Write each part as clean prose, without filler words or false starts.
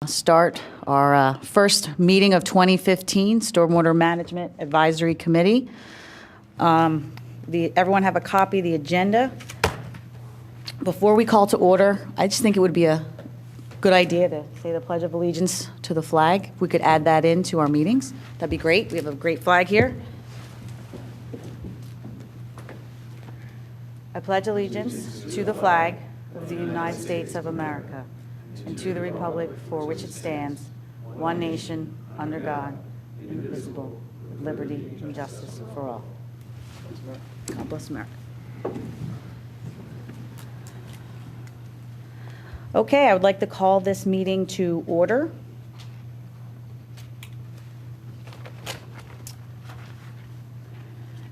Start our first meeting of 2015, Stormwater Management Advisory Committee. Everyone have a copy of the agenda. Before we call to order, I just think it would be a good idea to say the Pledge of Allegiance to the flag. If we could add that into our meetings, that'd be great. We have a great flag here. I pledge allegiance to the flag of the United States of America and to the republic for which it stands, one nation, under God, indivisible, with liberty and justice for all. God bless America. Okay, I would like to call this meeting to order.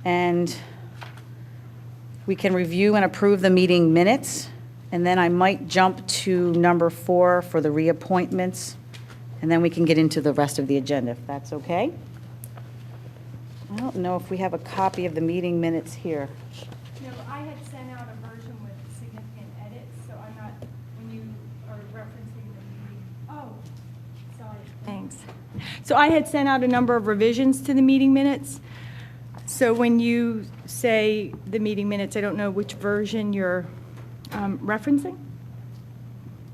And we can review and approve the meeting minutes. And then I might jump to number 4 for the reappointments, and then we can get into the rest of the agenda, if that's okay. I don't know if we have a copy of the meeting minutes here. No, I had sent out a version with significant edits, so I'm not, when you are referencing the meeting. Oh, sorry. Thanks. So I had sent out a number of revisions to the meeting minutes. So when you say the meeting minutes, I don't know which version you're referencing?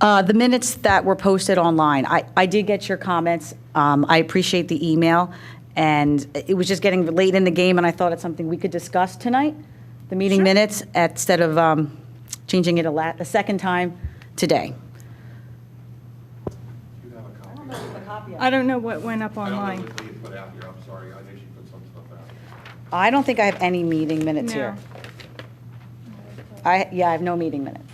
The minutes that were posted online. I did get your comments. I appreciate the email, and it was just getting late in the game, and I thought it's something we could discuss tonight, the meeting Sure. minutes, instead of changing it a second time today. You have a copy. I don't know what went up I don't online. know what Leah put out here, I'm sorry, I know she put some stuff out. I don't think I have any meeting minutes No. here. I have no meeting minutes.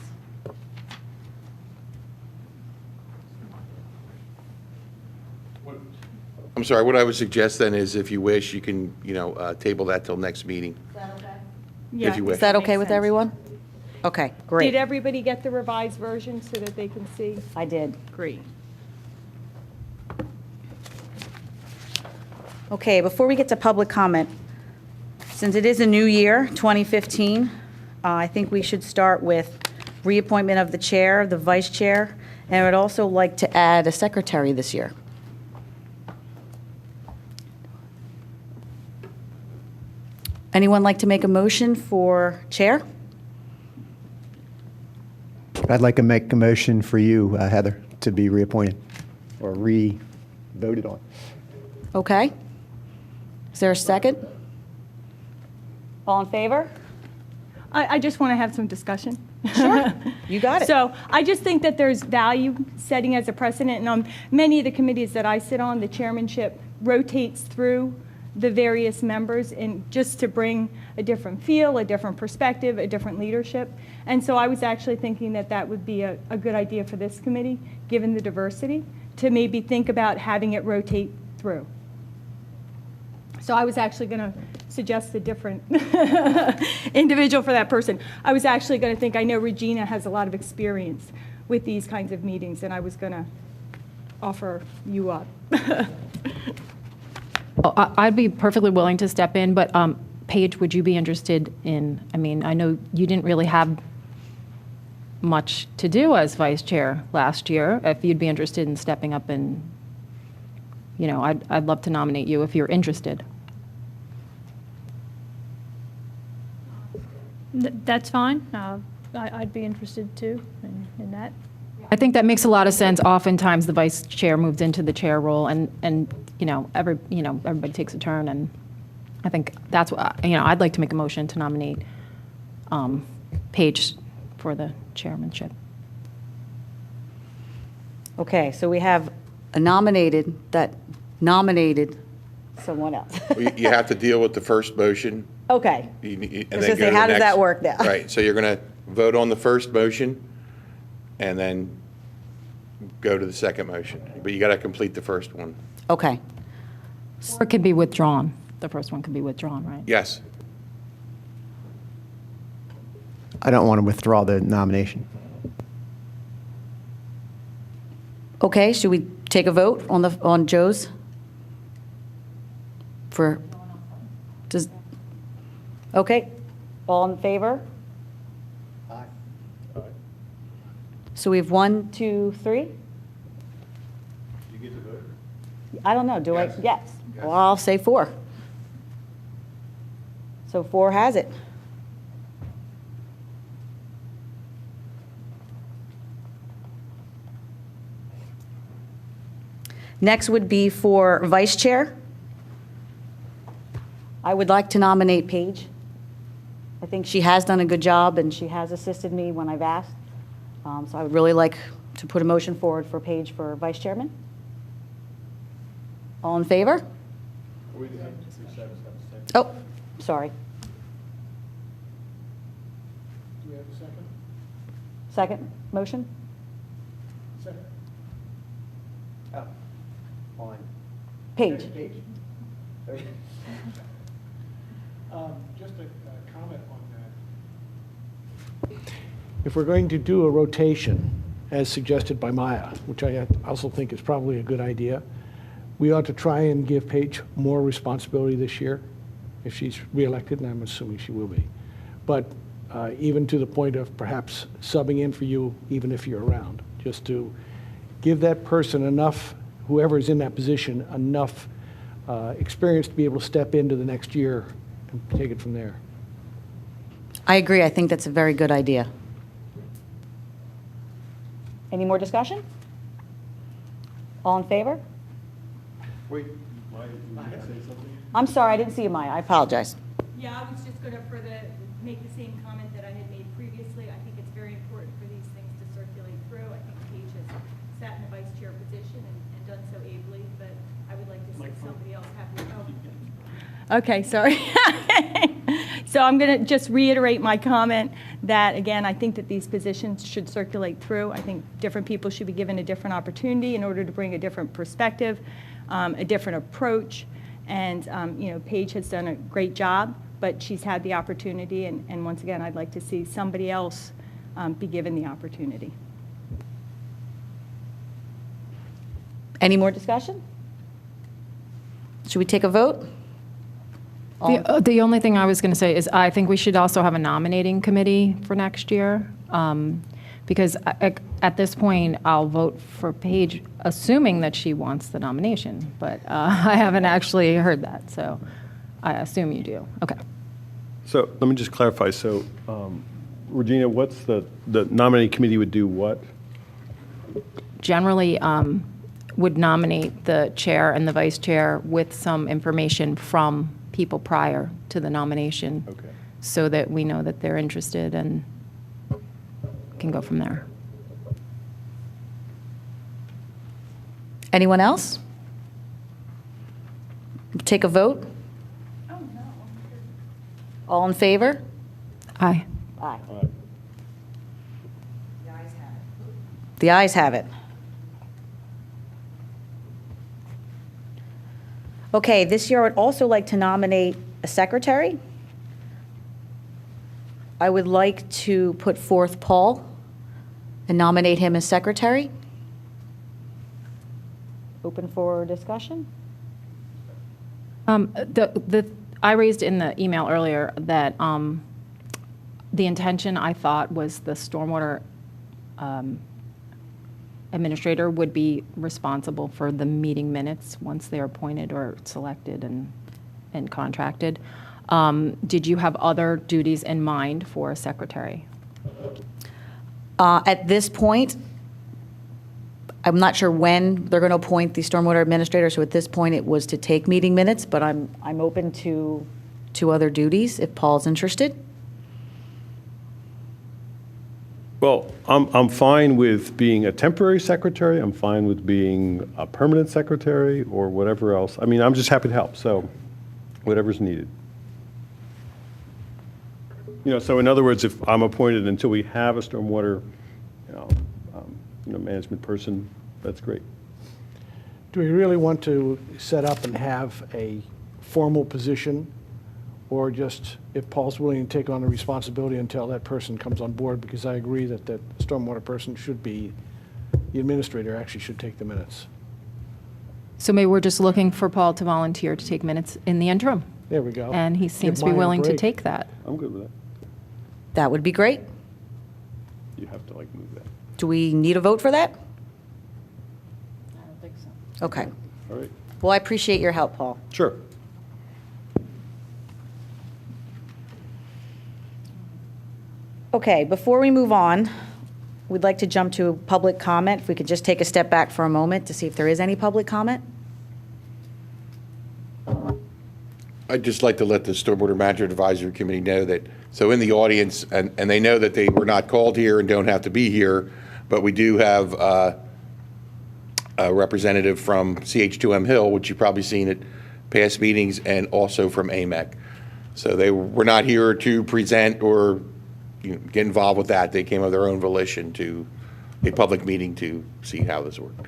I'm sorry, what I would suggest then is if you wish, you can, table that till next meeting. Yeah, you wish. Is that makes okay with sense. everyone? Okay, great. Did everybody get the revised version so that they can see? I did. Great. Okay, before we get to public comment, since it is a new year, 2015, I think we should start with reappointment of the chair, the vice chair, and I would also like to add a secretary this year. Anyone like to make a motion for chair? I'd like to make a motion for you, Heather, to be reappointed or re-voted on. Okay. Is there a second? All in favor? I just want to have some discussion. Sure. You got it. So I just think that there's value setting as a precedent, and on many of the committees that I sit on, the chairmanship rotates through the various members and just to bring a different feel, a different perspective, a different leadership. And so I was actually thinking that that would be a good idea for this committee, given the diversity, to maybe think about having it rotate through. So I was actually going to suggest a different individual for that person. I was actually going to think, I know Regina has a lot of experience with these kinds of meetings, and I was going to offer you up. I'd be perfectly willing to step in, but Paige, would you be interested in, I mean, I know you didn't really have much to do as vice chair last year. If you'd be interested in stepping up and, I'd love to nominate you if you're interested. That's fine. I'd be interested too in that. I think that makes a lot of sense. Oftentimes, the vice chair moves into the chair role, and everybody takes a turn, and I think that's what I'd like to make a motion to nominate Paige for the chairmanship. Okay, so we have a nominated that nominated someone else. You have to deal with the first motion. Okay. And I was then gonna go say, to how the does that next- work now? Right, so you're going to vote on the first motion and then go to the second motion. But you got to complete the first one. Okay. Or it could be withdrawn. The first one could be withdrawn, right? Yes. I don't want to withdraw the nomination. Okay, should we take a vote on Joe's? Okay, all in favor? So we have 1, 2, 3? I don't know, do I? Yes. Yes. Yes. Well, I'll say 4. So 4 has it. Next would be for vice chair. I would like to nominate Paige. I think she has done a good job, and she has assisted me when I've asked. So I would really like to put a motion forward for Paige for vice chairman. All in favor? Oh, sorry. Do we have a second? Second motion? Second. Oh, fine. Paige. Just a comment on that. If we're going to do a rotation, as suggested by Maya, which I also think is probably a good idea, we ought to try and give Paige more responsibility this year, if she's reelected, and I'm assuming she will be. But even to the point of perhaps subbing in for you, even if you're around, just to give that person enough, whoever is in that position, enough experience to be able to step into the next year and take it from there. I agree. I think that's a very good idea. Any more discussion? All in favor? Wait, Maya, you want to say something? I'm sorry, I didn't see you, Maya. I apologize. Yeah, I was just going to make the same comment that I had made previously. I think it's very important for these things to circulate through. I think Paige has sat in the vice chair position and done so ably, but I would like to see somebody else have the. Okay, sorry. So I'm going to just reiterate my comment that, again, I think that these positions should circulate through. I think different people should be given a different opportunity in order to bring a different perspective, a different approach. And, Paige has done a great job, but she's had the opportunity. And once again, I'd like to see somebody else be given the opportunity. Any more discussion? Should we take a vote? The only thing I was going to say is I think we should also have a nominating committee for next year, because at this point, I'll vote for Paige, assuming that she wants the nomination, but I haven't actually heard that, so I assume you do. Okay. So let me just clarify. So, Regina, what's the nominating committee would do what? Generally, would nominate the chair and the vice chair with some information from people prior to the nomination. Okay. So that we know that they're interested and can go from there. Anyone else? Take a vote? All in favor? Aye. Aye. The ayes have it. Okay, this year I would also like to nominate a secretary. I would like to put forth Paul and nominate him as secretary. Open for discussion? I raised in the email earlier that the intention, I thought, was the stormwater administrator would be responsible for the meeting minutes once they're appointed or selected and contracted. Did you have other duties in mind for a secretary? At this point, I'm not sure when they're going to appoint the stormwater administrator, so at this point it was to take meeting minutes, but I'm open to other duties if Paul's interested. Well, I'm fine with being a temporary secretary. I'm fine with being a permanent secretary or whatever else. I mean, I'm just happy to help, so whatever's needed. So in other words, if I'm appointed until we have a stormwater, management person, that's great. Do we really want to set up and have a formal position, or just, if Paul's willing to take on the responsibility until that person comes on board? Because I agree that that stormwater person should be, the administrator actually should take the minutes. So maybe we're just looking for Paul to volunteer to take minutes in the interim. There we go. And he seems to be Maya a willing to break. take that. I'm good with that. That would be great. You have to move that. Do we need a vote for that? think so. Okay. All right, Well, I appreciate your help, Paul. sure. Okay, before we move on, we'd like to jump to public comment. If we could just take a step back for a moment to see if there is any public comment. I'd just like to let the Stormwater Management Advisory Committee know that, so in the audience, and they know that they were not called here and don't have to be here, but we do have a representative from CH2M Hill, which you've probably seen at past meetings, and also from AMEC. So they were not here to present or get involved with that. They came of their own volition to a public meeting to see how this worked.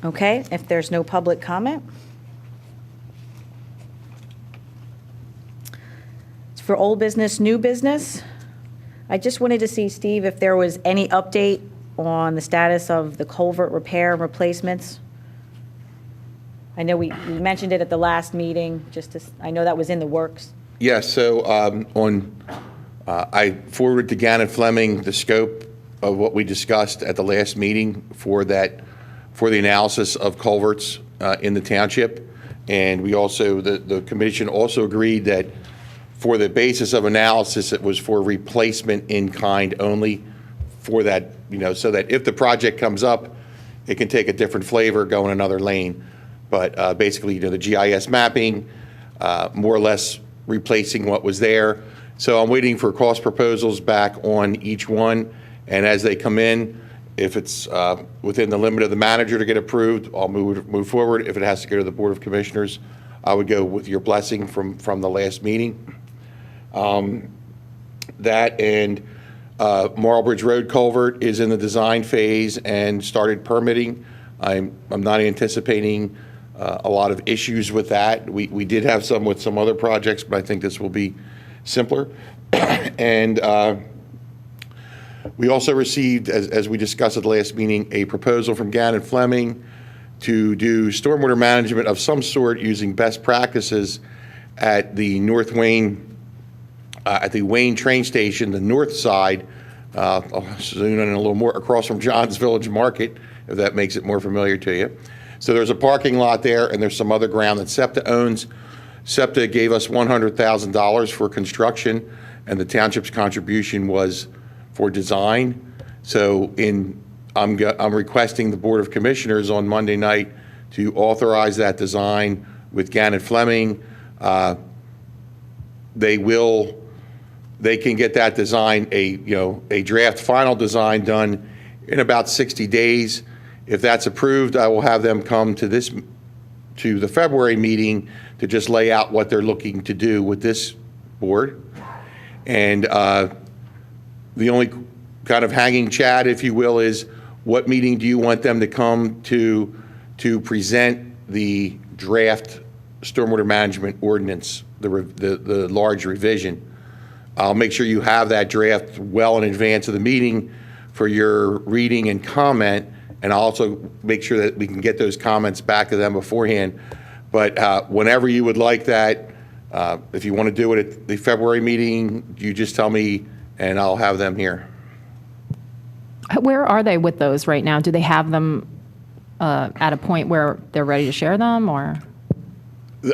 Okay, if there's no public comment. For old business, new business, I just wanted to see, Steve, if there was any update on the status of the culvert repair and replacements. I know we mentioned it at the last meeting, I know that was in the works. Yes, so I forwarded to Gannon Fleming the scope of what we discussed at the last meeting for the analysis of culverts in the township. And we also, the commission also agreed that for the basis of analysis, it was for replacement in kind only for that, so that if the project comes up, it can take a different flavor, go in another lane. But basically, the GIS mapping, more or less replacing what was there. So I'm waiting for cost proposals back on each one. And as they come in, if it's within the limit of the manager to get approved, I'll move forward. If it has to go to the Board of Commissioners, I would go with your blessing from the last meeting. That and Marlbridge Road culvert is in the design phase and started permitting. I'm not anticipating a lot of issues with that. We did have some with some other projects, but I think this will be simpler. And we also received, as we discussed at the last meeting, a proposal from Gannon Fleming to do stormwater management of some sort using best practices at the North Wayne, at the Wayne train station, the north side, I'll zoom in a little more, across from John's Village Market, if that makes it more familiar to you. So there's a parking lot there, and there's some other ground that SEPTA owns. SEPTA gave us $100,000 for construction, and the township's contribution was for design. So I'm requesting the Board of Commissioners on Monday night to authorize that design with Gannon Fleming. They can get that design, a draft final design done in about 60 days. If that's approved, I will have them come to the February meeting to just lay out what they're looking to do with this board. And the only kind of hanging chat, if you will, is what meeting do you want them to come to present the draft stormwater management ordinance, the large revision. I'll make sure you have that draft well in advance of the meeting for your reading and comment, and I'll also make sure that we can get those comments back to them beforehand. But whenever you would like that, if you want to do it at the February meeting, you just tell me and I'll have them here. Where are they with those right now? Do they have them at a point where they're ready to share them, or?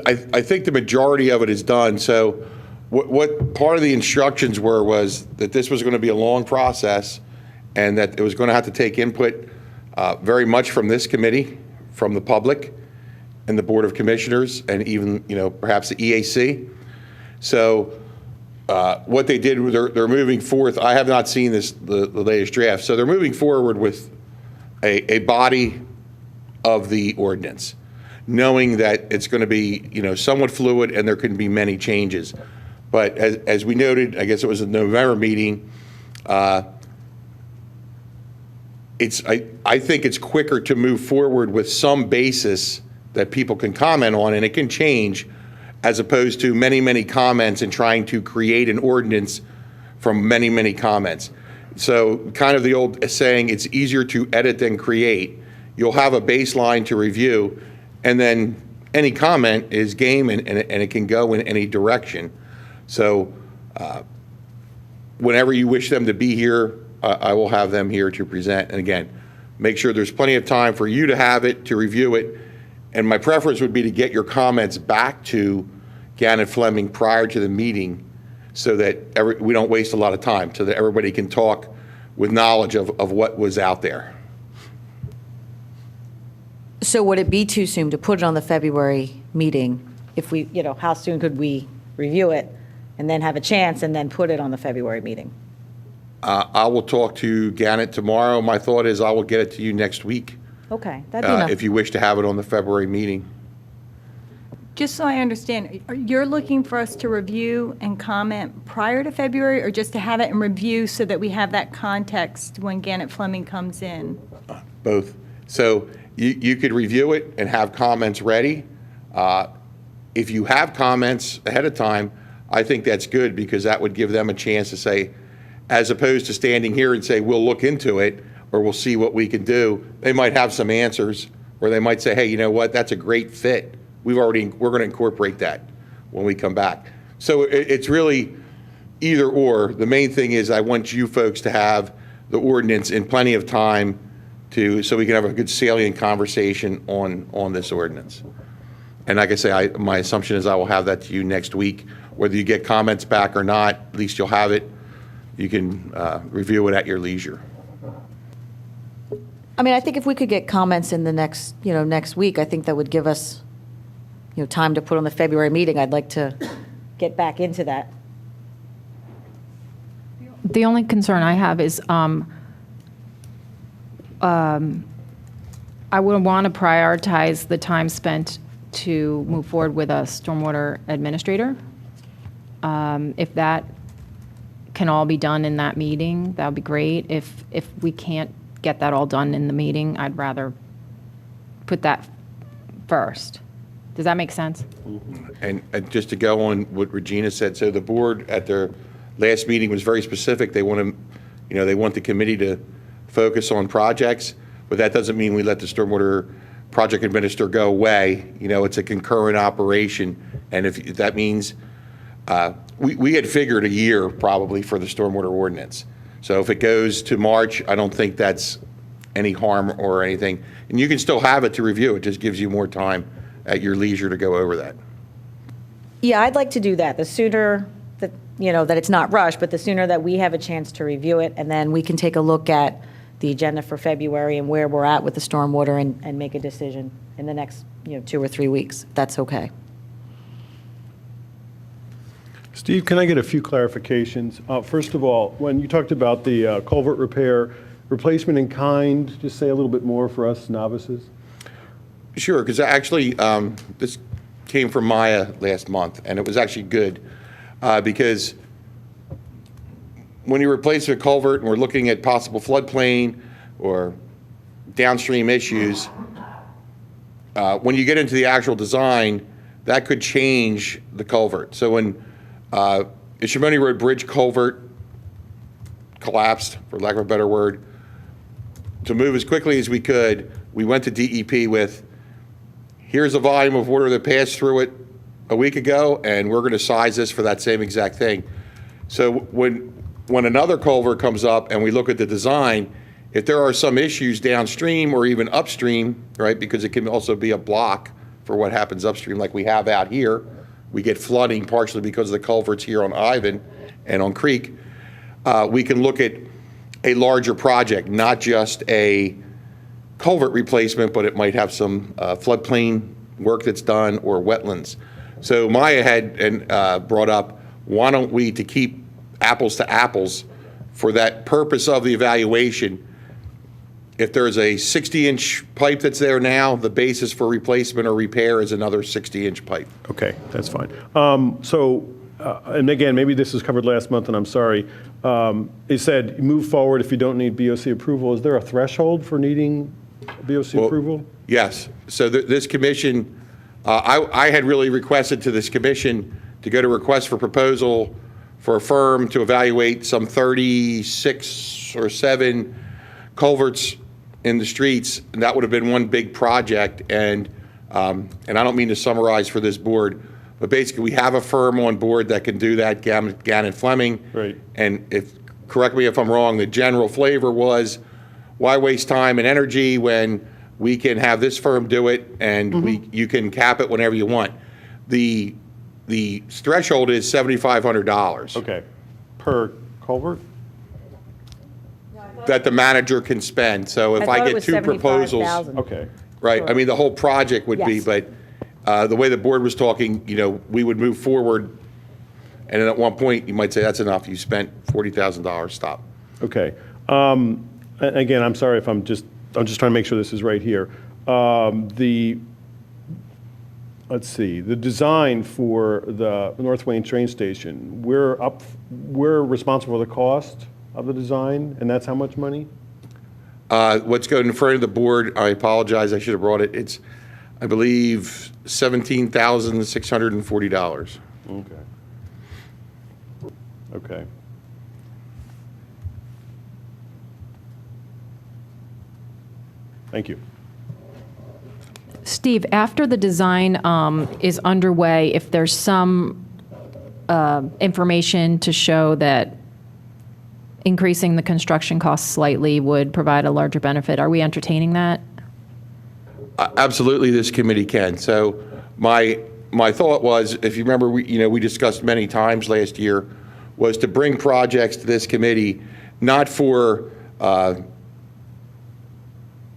I think the majority of it is done. So what part of the instructions was that this was going to be a long process and that it was going to have to take input very much from this committee, from the public, and the Board of Commissioners, and even, perhaps the EAC. So what they did, they're moving forth. I have not seen the latest draft. So they're moving forward with a body of the ordinance, knowing that it's going to be, somewhat fluid and there can be many changes. But as we noted, I guess it was a November meeting, I think it's quicker to move forward with some basis that people can comment on, and it can change, as opposed to many, many comments and trying to create an ordinance from many, many comments. So kind of the old saying, it's easier to edit than create. You'll have a baseline to review, and then any comment is game, and it can go in any direction. So whenever you wish them to be here, I will have them here to present. And again, make sure there's plenty of time for you to have it, to review it. And my preference would be to get your comments back to Gannett Fleming prior to the meeting so that we don't waste a lot of time, so that everybody can talk with knowledge of what was out there. So would it be too soon to put it on the February meeting? If we, how soon could we review it and then have a chance and then put it on the February meeting? I will talk to Gannett tomorrow. My thought is I will get it to you next week, Okay, that'd be enough. if you wish to have it on the February meeting. Just so I understand, you're looking for us to review and comment prior to February, or just to have it and review so that we have that context when Gannett Fleming comes in? Both. So you could review it and have comments ready. If you have comments ahead of time, I think that's good, because that would give them a chance to say, as opposed to standing here and say, we'll look into it, or we'll see what we can do. They might have some answers, or they might say, hey, you know what, that's a great fit. We're going to incorporate that when we come back. So it's really either or. The main thing is I want you folks to have the ordinance in plenty of time so we can have a good salient conversation on this ordinance. And like I say, my assumption is I will have that to you next week. Whether you get comments back or not, at least you'll have it. You can review it at your leisure. I mean, I think if we could get comments in the next week, I think that would give us, time to put on the February meeting. I'd like to get back into that. The only concern I have is I would want to prioritize the time spent to move forward with a stormwater administrator. If that can all be done in that meeting, that would be great. If we can't get that all done in the meeting, I'd rather put that first. Does that make sense? And just to go on what Regina said, so the board at their last meeting was very specific. They want to, they want the committee to focus on projects, but that doesn't mean we let the stormwater project administrator go away. It's a concurrent operation, and if that means we had figured a year probably for the stormwater ordinance. So if it goes to March, I don't think that's any harm or anything. And you can still have it to review. It just gives you more time at your leisure to go over that. Yeah, I'd like to do that. The sooner that, that it's not rushed, but the sooner that we have a chance to review it, and then we can take a look at the agenda for February and where we're at with the stormwater and make a decision in the next, 2 or 3 weeks. That's okay. Steve, can I get a few clarifications? First of all, when you talked about the culvert repair, replacement in kind, just say a little bit more for us novices. Sure, because actually, this came from Maya last month, and it was actually good, because when you replace a culvert and we're looking at possible floodplain or downstream issues, when you get into the actual design, that could change the culvert. So when the Shimoni Road Bridge culvert collapsed, for lack of a better word, to move as quickly as we could, we went to DEP with, here's a volume of water that passed through it a week ago, and we're going to size this for that same exact thing. So when another culvert comes up and we look at the design, if there are some issues downstream or even upstream, right, because it can also be a block for what happens upstream, like we have out here, we get flooding partially because of the culverts here on Ivan and on Creek, we can look at a larger project, not just a culvert replacement, but it might have some floodplain work that's done or wetlands. So Maya had brought up, why don't we, to keep apples to apples for that purpose of the evaluation, if there's a 60-inch pipe that's there now, the basis for replacement or repair is another 60-inch pipe. Okay, that's fine. And again, maybe this was covered last month, and I'm sorry. It said move forward if you don't need BOC approval. Is there a threshold for needing BOC approval? Yes. So this commission, I had really requested to this commission to go to request for proposal for a firm to evaluate some 36 or 7 culverts in the streets, and that would have been one big project. And I don't mean to summarize for this board, but basically we have a firm on board that can do that, Gannett Fleming. Right. And correct me if I'm wrong, the general flavor was, why waste time and energy when we can have this firm do it and you can cap it whenever you want. The threshold is $7,500 Okay. Per culvert? that the manager can spend. So if I thought it get was 2 proposals, 75,000. Okay. right, I mean, the whole project would be, Yes. but the way the board was talking, we would move forward, and then at one point, you might say, that's enough, you spent $40,000, stop. Okay. Again, I'm sorry if I'm just trying to make sure this is right here. Let's see, the design for the North Wayne train station, we're responsible for the cost of the design, and that's how much money? What's going in front of the board, I apologize, I should have brought it, it's, I believe, $17,640. Okay. Okay. Thank you. Steve, after the design is underway, if there's some information to show that increasing the construction costs slightly would provide a larger benefit, are we entertaining that? Absolutely, this committee can. So my thought was, if you remember, we discussed many times last year, was to bring projects to this committee, not for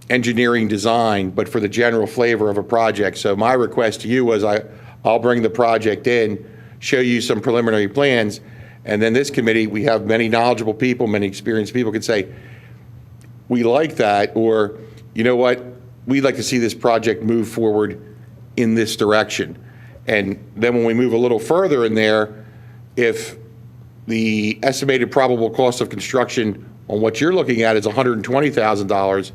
engineering design, but for the general flavor of a project. So my request to you was I'll bring the project in, show you some preliminary plans, and then this committee, we have many knowledgeable people, many experienced people could say, we like that, or you know what, we'd like to see this project move forward in this direction. And then when we move a little further in there, if the estimated probable cost of construction on what you're looking at is $120,000,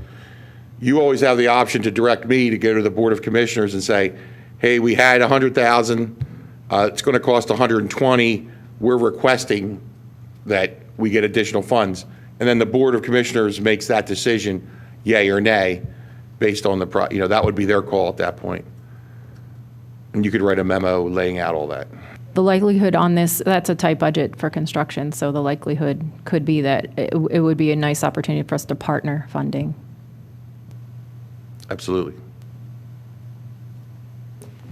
you always have the option to direct me to go to the Board of Commissioners and say, hey, we had $100,000, it's going to cost $120,000, we're requesting that we get additional funds. And then the Board of Commissioners makes that decision, yay or nay, based on that would be their call at that point. And you could write a memo laying out all that. The likelihood on this, that's a tight budget for construction, so the likelihood could be that it would be a nice opportunity for us to partner funding. Absolutely.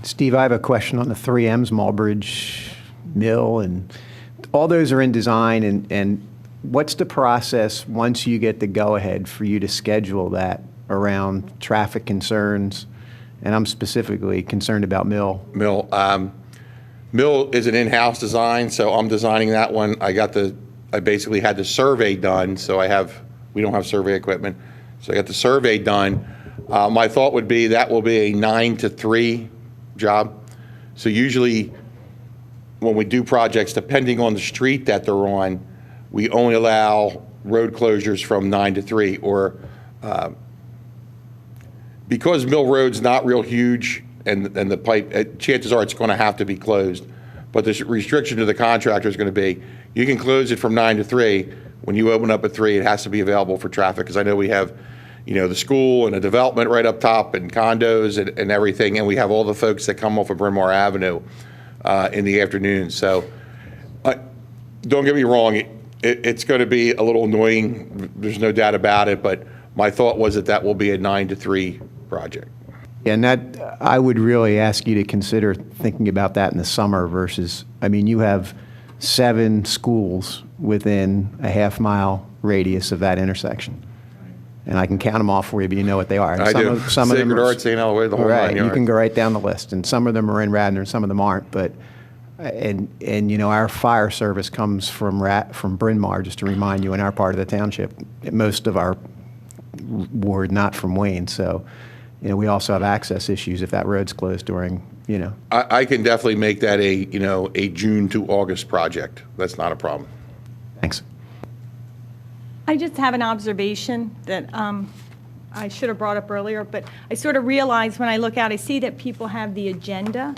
Steve, I have a question on the 3Ms, Malbridge Mill, and all those are in design, and what's the process once you get the go-ahead for you to schedule that around traffic concerns? And I'm specifically concerned about Mill. Mill is an in-house design, so I'm designing that one. I basically had the survey done, so we don't have survey equipment, so I got the survey done. My thought would be that will be a 9 to 3 job. So usually when we do projects, depending on the street that they're on, we only allow road closures from 9 to 3, or because Mill Road's not real huge and the pipe, chances are it's going to have to be closed. But the restriction to the contractor is going to be, you can close it from 9 to 3. When you open up at 3, it has to be available for traffic, because I know we have, the school and a development right up top and condos and everything, and we have all the folks that come off of Bryn Mawr Avenue in the afternoon. So don't get me wrong, it's going to be a little annoying. There's no doubt about it, but my thought was that will be a 9 to 3 project. And that, I would really ask you to consider thinking about that in the summer versus, you have 7 schools within a half-mile radius of that intersection. And I can count them off for you, but you know what they are. And I do. Some of them Sacred are, Heart, St. Elway, the whole right, 9 you yards. can go right down the list. And some of them are in Radnor and some of them aren't. But, our fire service comes from Bryn Mawr, just to remind you, in our part of the township. Most of our ward not from Wayne. So, we also have access issues if that road's closed during, I can definitely make that a June to August project. That's not a problem. Thanks. I just have an observation that I should have brought up earlier, but I sort of realize when I look out, I see that people have the agenda,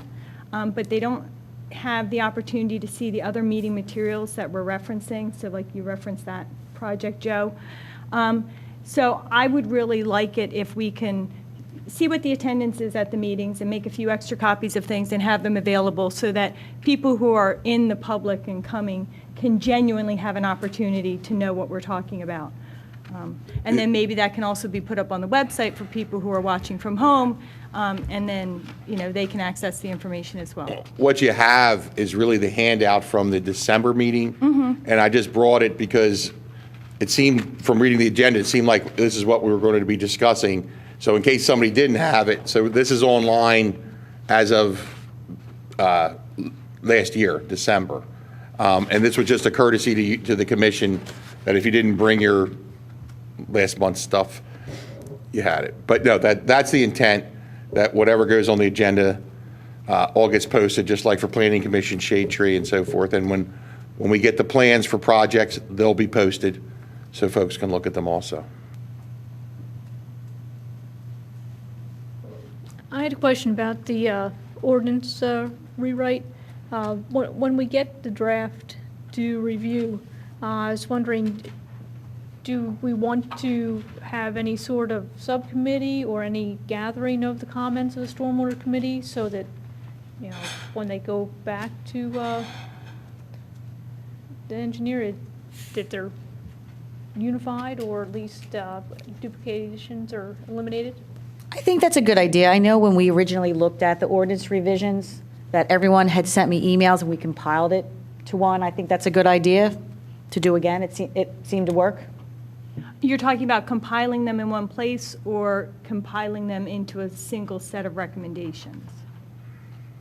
but they don't have the opportunity to see the other meeting materials that we're referencing. So like you referenced that project, Joe. So I would really like it if we can see what the attendance is at the meetings and make a few extra copies of things and have them available so that people who are in the public and coming can genuinely have an opportunity to know what we're talking about. And then maybe that can also be put up on the website for people who are watching from home, and then, they can access the information as well. What you have is really the handout from the December meeting. And I just brought it because it seemed, from reading the agenda, it seemed like this is what we were going to be discussing. So in case somebody didn't have it, so this is online as of last year, December. And this was just a courtesy to the commission that if you didn't bring your last month's stuff, you had it. But no, that's the intent, that whatever goes on the agenda all gets posted, just like for planning commission, shade tree, and so forth. And when we get the plans for projects, they'll be posted so folks can look at them also. I had a question about the ordinance rewrite. When we get the draft to review, I was wondering, do we want to have any sort of subcommittee or any gathering of the comments of the Stormwater Committee so that, when they go back to the engineer, that they're unified, or at least duplications are eliminated? I think that's a good idea. I know when we originally looked at the ordinance revisions, that everyone had sent me emails and we compiled it to one. I think that's a good idea to do again. It seemed to work. You're talking about compiling them in one place or compiling them into a single set of recommendations?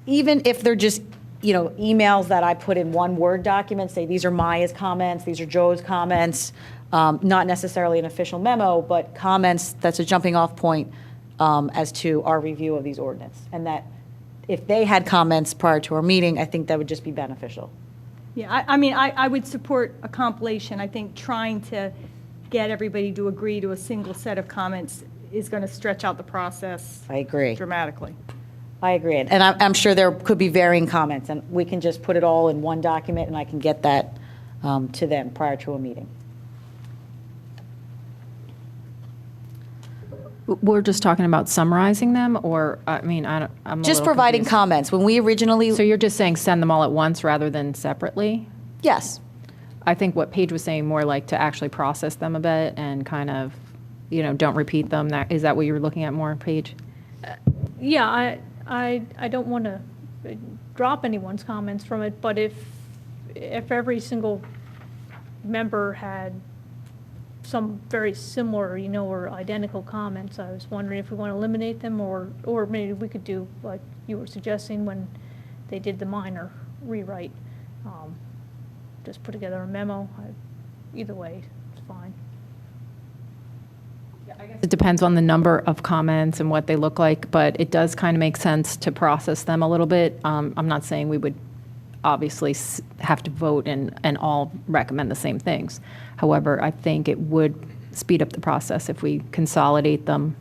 Even if they're just, emails that I put in one Word document, say these are Maya's comments, these are Joe's comments, not necessarily an official memo, but comments that's a jumping off point as to our review of these ordinance. And that if they had comments prior to our meeting, I think that would just be beneficial. Yeah, I would support a compilation. I think trying to get everybody to agree to a single set of comments is going to stretch out the process. I agree. Dramatically. I agree. And I'm sure there could be varying comments, and we can just put it all in one document, and I can get that to them prior to a meeting. We're just talking about summarizing them, or, I'm a Just little providing confused. comments. When we originally, So you're just saying send them all at once rather than separately? yes. I think what Paige was saying, more like to actually process them a bit and kind of, don't repeat them. Is that what you were looking at more, Paige? Yeah, I don't want to drop anyone's comments from it, but if every single member had some very similar, or identical comments, I was wondering if we want to eliminate them, or maybe we could do like you were suggesting when they did the minor rewrite. Just put together a memo. Either way, it's fine. It depends on the number of comments and what they look like, but it does kind of make sense to process them a little bit. I'm not saying we would obviously have to vote and all recommend the same things. However, I think it would speed up the process if we consolidate them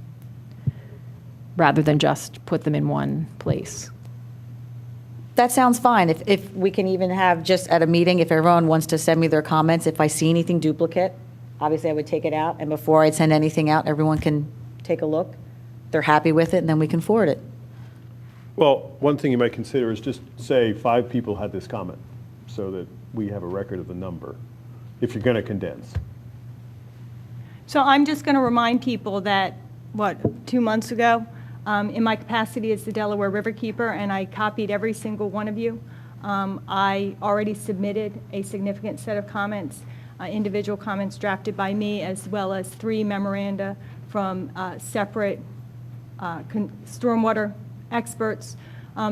rather than just put them in one place. That sounds fine. If we can even have just at a meeting, if everyone wants to send me their comments, if I see anything duplicate, obviously I would take it out. And before I'd send anything out, everyone can take a look. They're happy with it, and then we can forward it. Well, one thing you might consider is just say 5 people had this comment, so that we have a record of the number, if you're going to condense. So I'm just going to remind people that, 2 months ago, in my capacity as the Delaware Riverkeeper, and I copied every single one of you, I already submitted a significant set of comments, individual comments drafted by me, as well as 3 memoranda from separate stormwater experts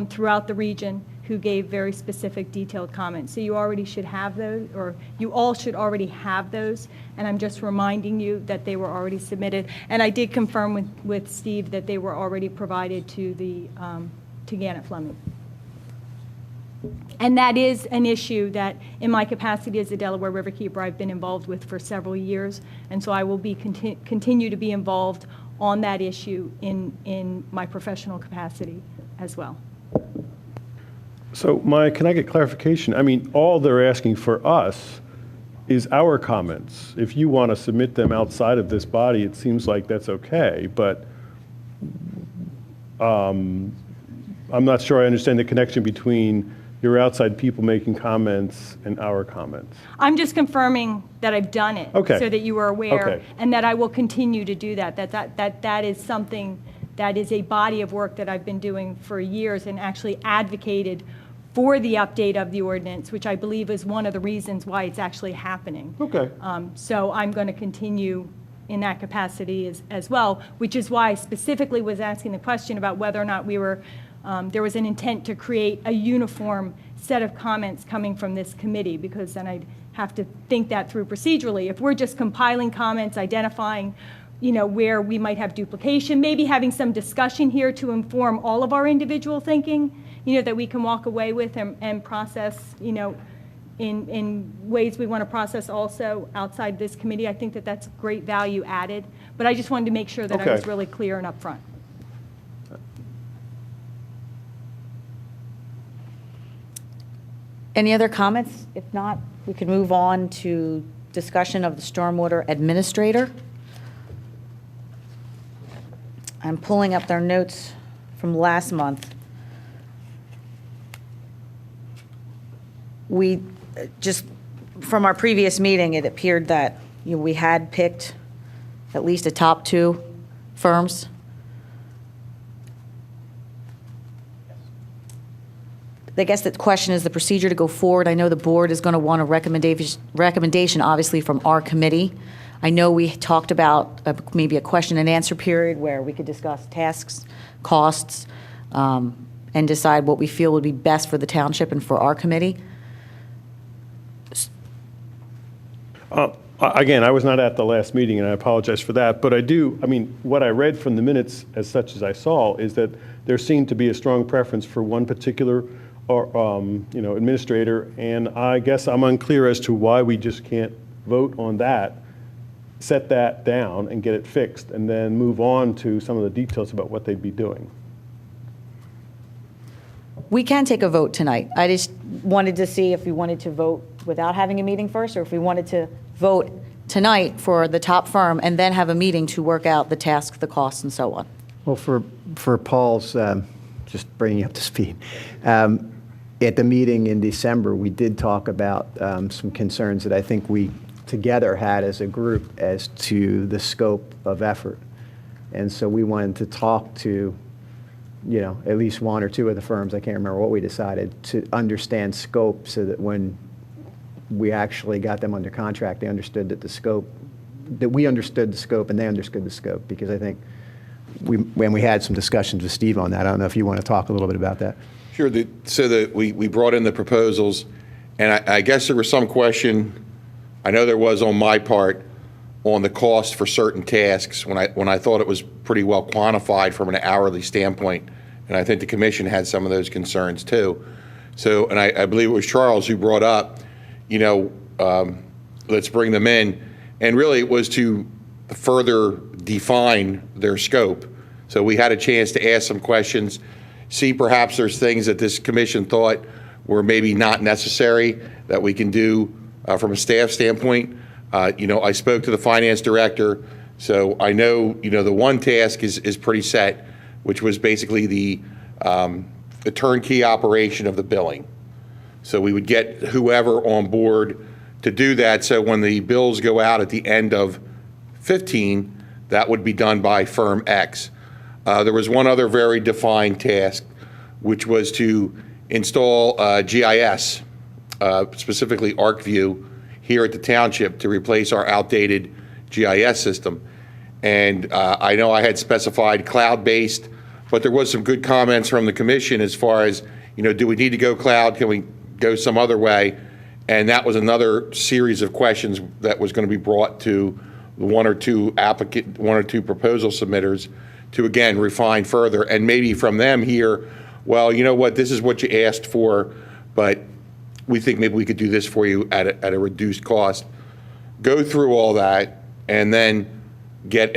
throughout the region who gave very specific detailed comments. So you already should have those, or you all should already have those, and I'm just reminding you that they were already submitted. And I did confirm with Steve that they were already provided to the to Gannett Fleming. And that is an issue that, in my capacity as the Delaware Riverkeeper, I've been involved with for several years, and so I will be continue to be involved on that issue in my professional capacity as well. So, Maya, can I get clarification? I mean, all they're asking for us is our comments. If you want to submit them outside of this body, it seems like that's okay, but I'm not sure I understand the connection between your outside people making comments and our comments. I'm just confirming that I've done it. Okay. So that you are aware. Okay. And that I will continue to do that. That is something, that is a body of work that I've been doing for years and actually advocated for the update of the ordinance, which I believe is one of the reasons why it's actually happening. Okay. So I'm going to continue in that capacity as well, which is why I specifically was asking the question about whether or not we were, there was an intent to create a uniform set of comments coming from this committee, because then I'd have to think that through procedurally. If we're just compiling comments, identifying, where we might have duplication, maybe having some discussion here to inform all of our individual thinking, that we can walk away with and process, in ways we want to process also outside this committee. I think that that's great value added. But I just wanted to make sure that I was Okay. really clear and upfront. Any other comments? If not, we could move on to discussion of the Stormwater Administrator. I'm pulling up their notes from last month. We, just from our previous meeting, it appeared that we had picked at least a top 2 firms. I guess the question is the procedure to go forward. I know the board is going to want a recommendation, obviously, from our committee. I know we talked about maybe a question and answer period where we could discuss tasks, costs, and decide what we feel would be best for the township and for our committee. Again, I was not at the last meeting, and I apologize for that, but what I read from the minutes as such as I saw is that there seemed to be a strong preference for one particular administrator, and I guess I'm unclear as to why we just can't vote on that, set that down and get it fixed, and then move on to some of the details about what they'd be doing. We can take a vote tonight. I just wanted to see if we wanted to vote without having a meeting first, or if we wanted to vote tonight for the top firm and then have a meeting to work out the tasks, the costs, and so on. Well, for Paul's, just bringing you up to speed, at the meeting in December, we did talk about some concerns that I think we together had as a group as to the scope of effort. And so we wanted to talk to, at least 1 or 2 of the firms, I can't remember what we decided, to understand scope so that when we actually got them under contract, they understood that we understood the scope and they understood the scope, because I think when we had some discussions with Steve on that. I don't know if you want to talk a little bit about that. Sure. We brought in the proposals, and I guess there was some question, I know there was on my part, on the cost for certain tasks when I thought it was pretty well quantified from an hourly standpoint, and I think the commission had some of those concerns too. So, and I believe it was Charles who brought up, let's bring them in, and really it was to further define their scope. So we had a chance to ask some questions, see perhaps there's things that this commission thought were maybe not necessary that we can do from a staff standpoint. I spoke to the finance director, so I know, the one task is pretty set, which was basically the turnkey operation of the billing. So we would get whoever on board to do that, so when the bills go out at the end of 15, that would be done by firm X. There was one other very defined task, which was to install GIS, specifically ArcView, here at the township to replace our outdated GIS system. And I know I had specified cloud-based, but there was some good comments from the commission as far as, do we need to go cloud? Can we go some other way? And that was another series of questions that was going to be brought to the 1 or 2 proposal submitters to, again, refine further. And maybe from them here, well, you know what, this is what you asked for, but we think maybe we could do this for you at a reduced cost. Go through all that and then get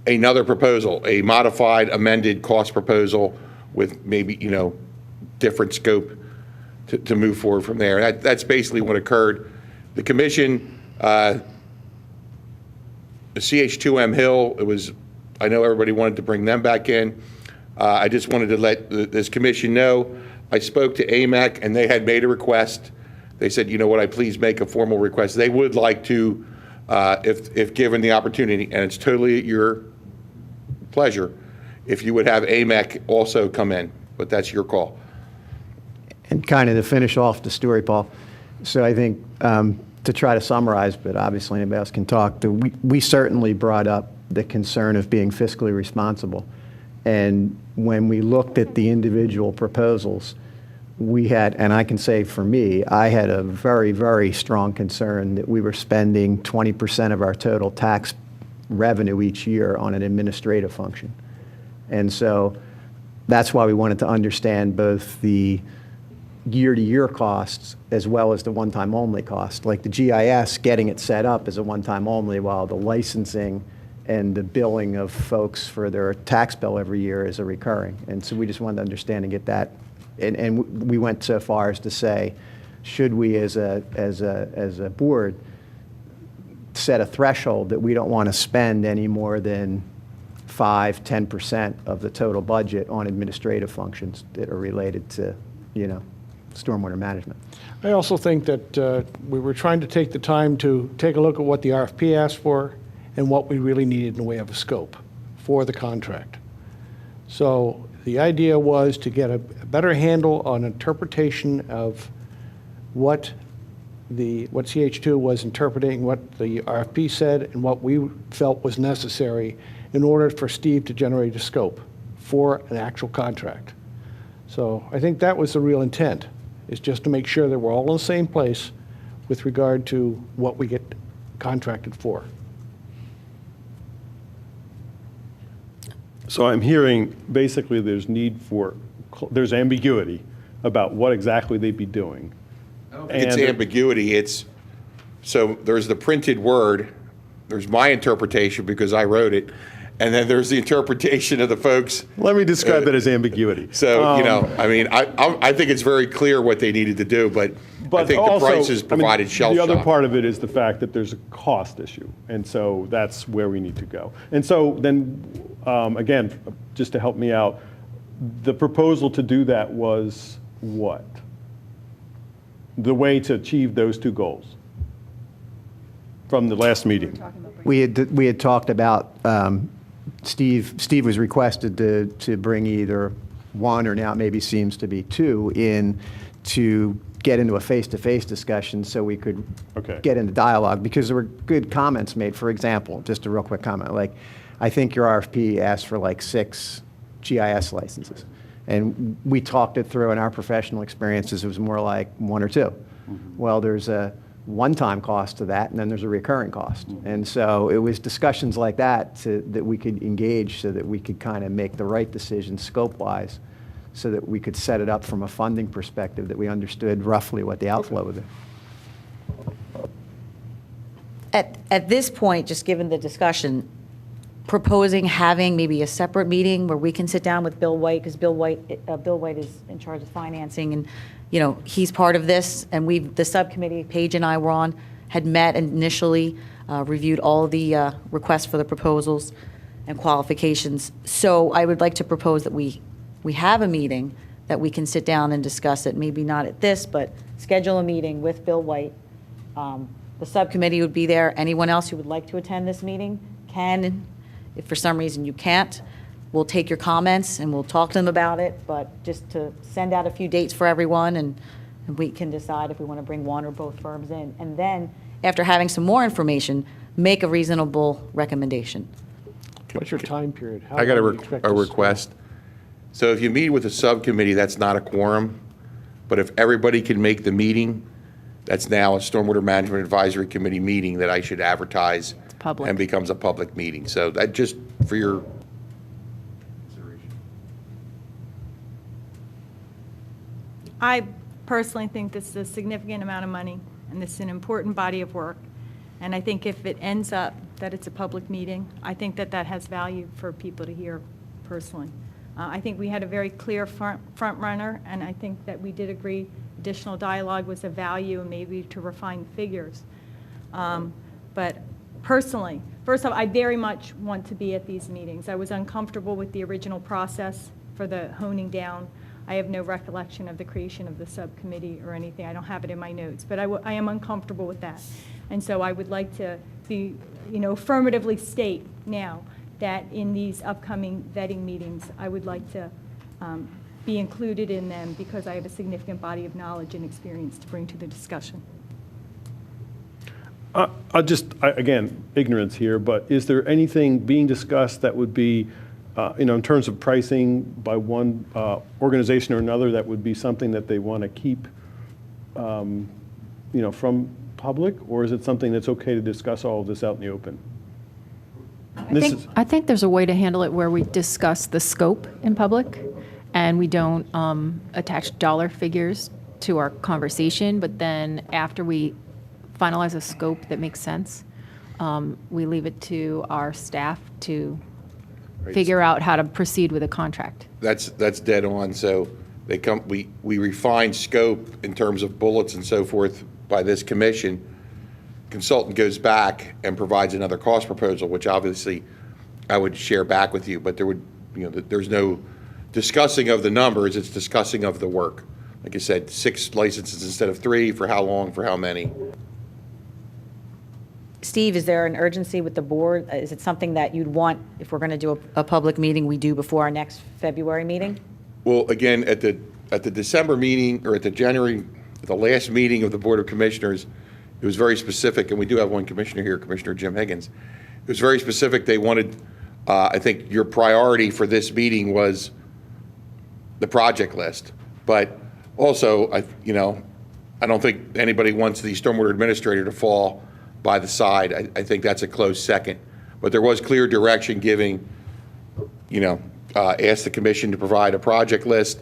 another proposal, a modified, amended cost proposal with maybe, different scope to move forward from there. That's basically what occurred. The commission, the CH2M Hill, I know everybody wanted to bring them back in. I just wanted to let this commission know, I spoke to AMEC, and they had made a request. They said, you know, would I please make a formal request? They would like to, if given the opportunity, and it's totally at your pleasure, if you would have AMEC also come in, but that's your call. And kind of to finish off the story, Paul, so I think to try to summarize, but obviously anybody else can talk, we certainly brought up the concern of being fiscally responsible. And when we looked at the individual proposals, we had, and I can say for me, I had a very, very strong concern that we were spending 20% of our total tax revenue each year on an administrative function. And so that's why we wanted to understand both the year-to-year costs as well as the one-time only cost. Like the GIS, getting it set up is a one-time only, while the licensing and the billing of folks for their tax bill every year is a recurring. And so we just wanted to understand and get that. And we went so far as to say, should we as a board set a threshold that we don't want to spend any more than 5-10% of the total budget on administrative functions that are related to, you know, stormwater management. I also think that we were trying to take the time to take a look at what the RFP asked for and what we really needed in the way of a scope for the contract. So the idea was to get a better handle on interpretation of what CH2 was interpreting, what the RFP said, and what we felt was necessary in order for Steve to generate a scope for an actual contract. So I think that was the real intent, is just to make sure that we're all in the same place with regard to what we get contracted for. So I'm hearing basically there's ambiguity about what exactly they'd be doing. It's ambiguity. So there's the printed word, there's my interpretation because I wrote it, and then there's the interpretation of the folks. Let me describe it as ambiguity. So, you know, I mean, I think it's very clear what they needed to do, but I think also, the prices provided shell shock. The other part of it is the fact that there's a cost issue, and so that's where we need to go. And so then, again, just to help me out, the proposal to do that was what? The way to achieve those two goals from the last meeting. We had talked about, Steve was requested to bring either one, or now it maybe seems to be two, in to get into a face-to-face discussion so we could get into dialogue, because there were good comments made. For example, just a real quick comment, like, I think your RFP asked for like 6 GIS licenses. And we talked it through in our professional experiences, it was more like 1 or 2. Mm-hmm. Well, there's a one-time cost to that, and then there's a recurring cost. Mm-hmm. And so it was discussions like that that we could engage so that we could kind of make the right decision scope-wise, so that we could set it up from a funding perspective, that we understood roughly what the outflow would be. At this point, just given the discussion, proposing having maybe a separate meeting where we can sit down with Bill White, because Bill White is in charge of financing, and, you know, he's part of this, and the subcommittee, Paige and I were on, had met and initially reviewed all the requests for the proposals and qualifications. So I would like to propose that we have a meeting that we can sit down and discuss it, maybe not at this, but schedule a meeting with Bill White. The subcommittee would be there. Anyone else who would like to attend this meeting can. If for some reason you can't, we'll take your comments and we'll talk to them about it, but just to send out a few dates for everyone, and we can decide if we want to bring one or both firms in. And then, after having some more information, make a reasonable recommendation. What's your time period? How I got long do you expect a this to request. So if you meet with a subcommittee, that's not a quorum, but if everybody can make the meeting, that's now a Stormwater Management Advisory Committee meeting that I should advertise public. and becomes a public meeting. So that just for your consideration. I personally think this is a significant amount of money, and this is an important body of work. And I think if it ends up that it's a public meeting, I think that that has value for people to hear personally. I think we had a very clear front runner, and I think that we did agree additional dialogue was of value, and maybe to refine figures. But personally, first off, I very much want to be at these meetings. I was uncomfortable with the original process for the honing down. I have no recollection of the creation of the subcommittee or anything. I don't have it in my notes, but I am uncomfortable with that. And so I would like to be, affirmatively state now that in these upcoming vetting meetings, I would like to be included in them because I have a significant body of knowledge and experience to bring to the discussion. Again, ignorance here, but is there anything being discussed that would be, in terms of pricing by one organization or another, that would be something that they want to keep, from public? Or is it something that's okay to discuss all of this out in the open? I think there's a way to handle it where we discuss the scope in public and we don't attach dollar figures to our conversation, but then after we finalize a scope that makes sense, we leave it to our staff to figure out how to proceed with a contract. That's dead on. So we refine scope in terms of bullets and so forth by this commission. Consultant goes back and provides another cost proposal, which obviously I would share back with you, but there's no discussing of the numbers, it's discussing of the work. Like I said, 6 licenses instead of 3, for how long, for how many. Steve, is there an urgency with the board? Is it something that you'd want, if we're going to do a public meeting, we do before our next February meeting? Well, again, at the December meeting, or at the last meeting of the Board of Commissioners, it was very specific, and we do have one commissioner here, Commissioner Jim Higgins. It was very specific. They wanted, I think your priority for this meeting was the project list. But also, I don't think anybody wants the stormwater administrator to fall by the side. I think that's a close second. But there was clear direction giving, ask the commission to provide a project list.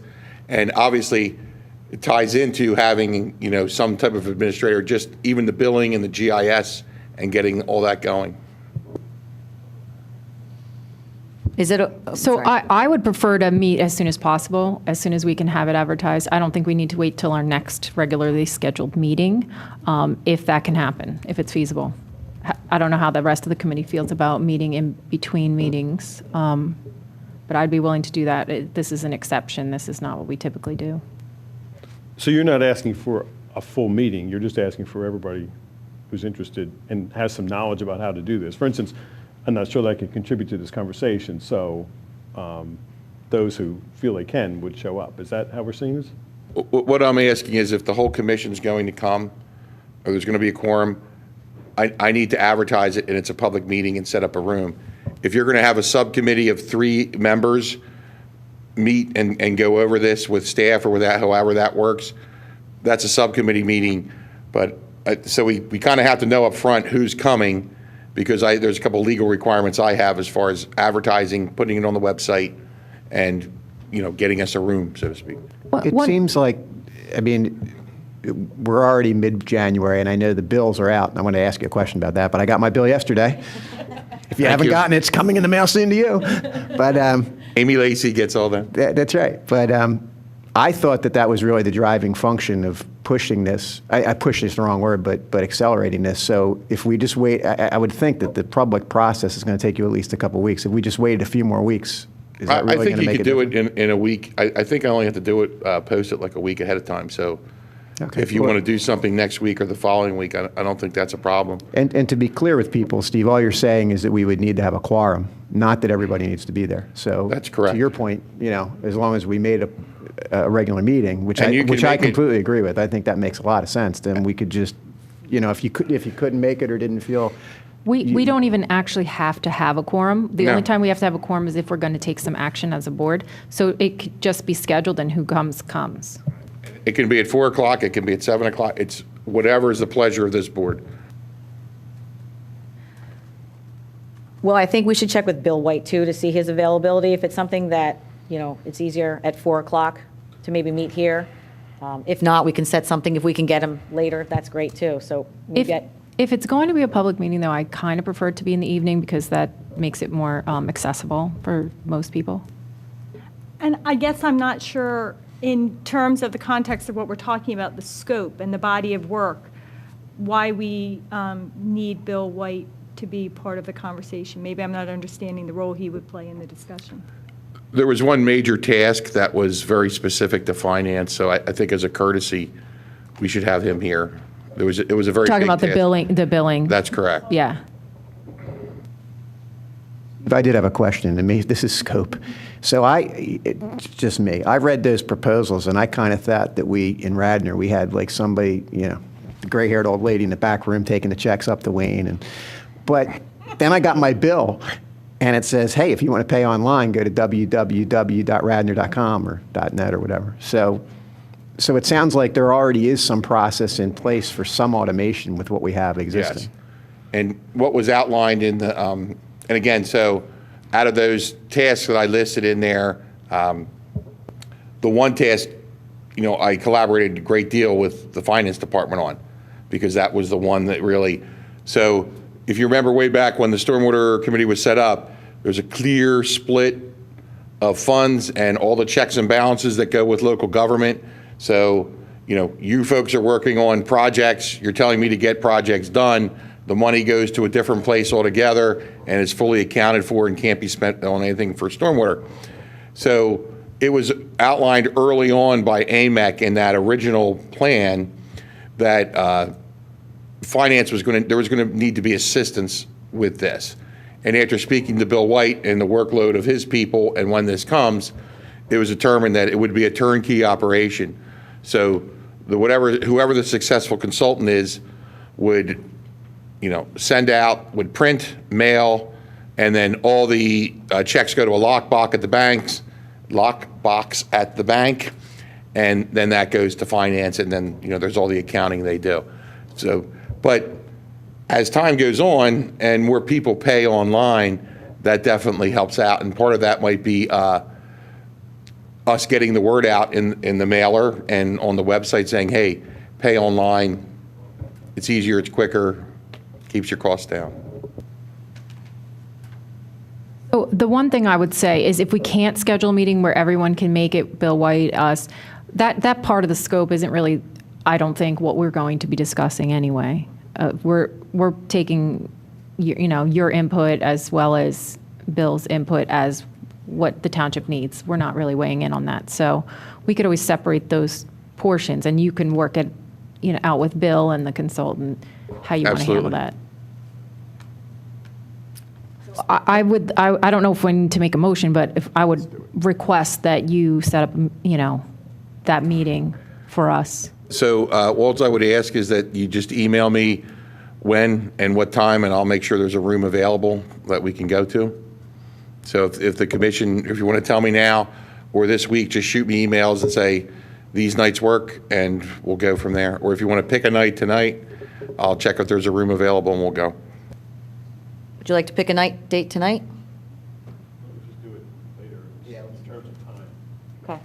And obviously, it ties into having, some type of administrator, just even the billing and the GIS and getting all that going. Is it, So sorry. I would prefer to meet as soon as possible, as soon as we can have it advertised. I don't think we need to wait till our next regularly scheduled meeting, if that can happen, if it's feasible. I don't know how the rest of the committee feels about meeting in between meetings, but I'd be willing to do that. This is an exception. This is not what we typically do. So you're not asking for a full meeting, you're just asking for everybody who's interested and has some knowledge about how to do this. For instance, I'm not sure that I can contribute to this conversation, so those who feel they can would show up. Is that how we're seeing this? What I'm asking is, if the whole commission's going to come, or there's going to be a quorum, I need to advertise it, and it's a public meeting, and set up a room. If you're going to have a subcommittee of 3 members meet and go over this with staff, or with that, however that works, that's a subcommittee meeting. But so we kind of have to know up front who's coming, because there's a couple legal requirements I have as far as advertising, putting it on the website, and getting us a room, so to speak. It seems like, we're already mid-January, and I know the bills are out, and I want to ask you a question about that, but I got my bill yesterday. If you haven't gotten it, it's coming in the mail soon to you. But Amy Lacey gets all that. that's right. But I thought that was really the driving function of pushing this. I push is the wrong word, but accelerating this. So if we just wait, I would think that the public process is going to take you at least a couple of weeks. If we just waited a few more weeks, is that really going to make a difference? I think you could do it in a week. I think I only have to do it, post it like a week ahead of time. So Okay, if you want to do something next week or the following week, I don't think that's a problem. And to be clear with people, Steve, all you're saying is that we would need to have a quorum, not that everybody needs to be there. So That's correct. To your point, as long as we made a regular meeting, which And you can I make it- completely agree with, I think that makes a lot of sense. Then we could just, if you couldn't make it or didn't feel. We don't even actually have to have a quorum. The No. only time we have to have a quorum is if we're going to take some action as a board. So it could just be scheduled, and who comes, comes. It can be at 4 o'clock, it can be at 7 o'clock. It's whatever is the pleasure of this board. Well, I think we should check with Bill White, too, to see his availability. If it's something that, it's easier at 4 o'clock to maybe meet here. If not, we can set something, if we can get him later, that's great, too. So we get. If it's going to be a public meeting, though, I kind of prefer it to be in the evening because that makes it more accessible for most people. And I guess I'm not sure, in terms of the context of what we're talking about, the scope and the body of work, why we need Bill White to be part of the conversation. Maybe I'm not understanding the role he would play in the discussion. There was one major task that was very specific to finance, so I think as a courtesy, we should have him here. It was a very Talking big about the task. billing. That's correct. Yeah. I did have a question, and maybe this is scope. So it's just me. I read those proposals, and I kind of thought that in Radnor, we had like somebody, the gray-haired old lady in the back room taking the checks up to Wayne. But then I got my bill, and it says, hey, if you want to pay online, go to www.radnor.com or .net or whatever. So it sounds like there already is some process in place for some automation with what we have existing. Yes. And what was outlined in the, and again, so out of those tasks that I listed in there, the one task, I collaborated a great deal with the finance department on, because that was the one that really, so if you remember way back when the Stormwater Committee was set up, there's a clear split of funds and all the checks and balances that go with local government. So, you folks are working on projects, you're telling me to get projects done, the money goes to a different place altogether and is fully accounted for and can't be spent on anything for stormwater. So it was outlined early on by AMEC in that original plan that finance there was going to need to be assistance with this. And after speaking to Bill White and the workload of his people, and when this comes, it was determined that it would be a turnkey operation. So whoever the successful consultant is would, send out, would print, mail, and then all the checks go to a lockbox at the bank, and then that goes to finance, and then there's all the accounting they do. So, but as time goes on and more people pay online, that definitely helps out, and part of that might be us getting the word out in the mailer and on the website saying, hey, pay online, it's easier, it's quicker, keeps your costs down. So the one thing I would say is if we can't schedule a meeting where everyone can make it, Bill White, us, that part of the scope isn't really, I don't think, what we're going to be discussing anyway. We're taking your input as well as Bill's input as what the township needs. We're not really weighing in on that. So we could always separate those portions, and you can work it out with Bill and the consultant how you want to handle that. I don't know if we need to make a motion, but if I would request that you set up, that meeting for us. So all I would ask is that you just email me when and what time, and I'll make sure there's a room available that we can go to. So if the commission, if you want to tell me now or this week, just shoot me emails and say, these nights work, and we'll go from there. Or if you want to pick a night tonight, I'll check if there's a room available and we'll go. Would you like to pick a date tonight? Just do it later. Yeah, in terms of time. Okay.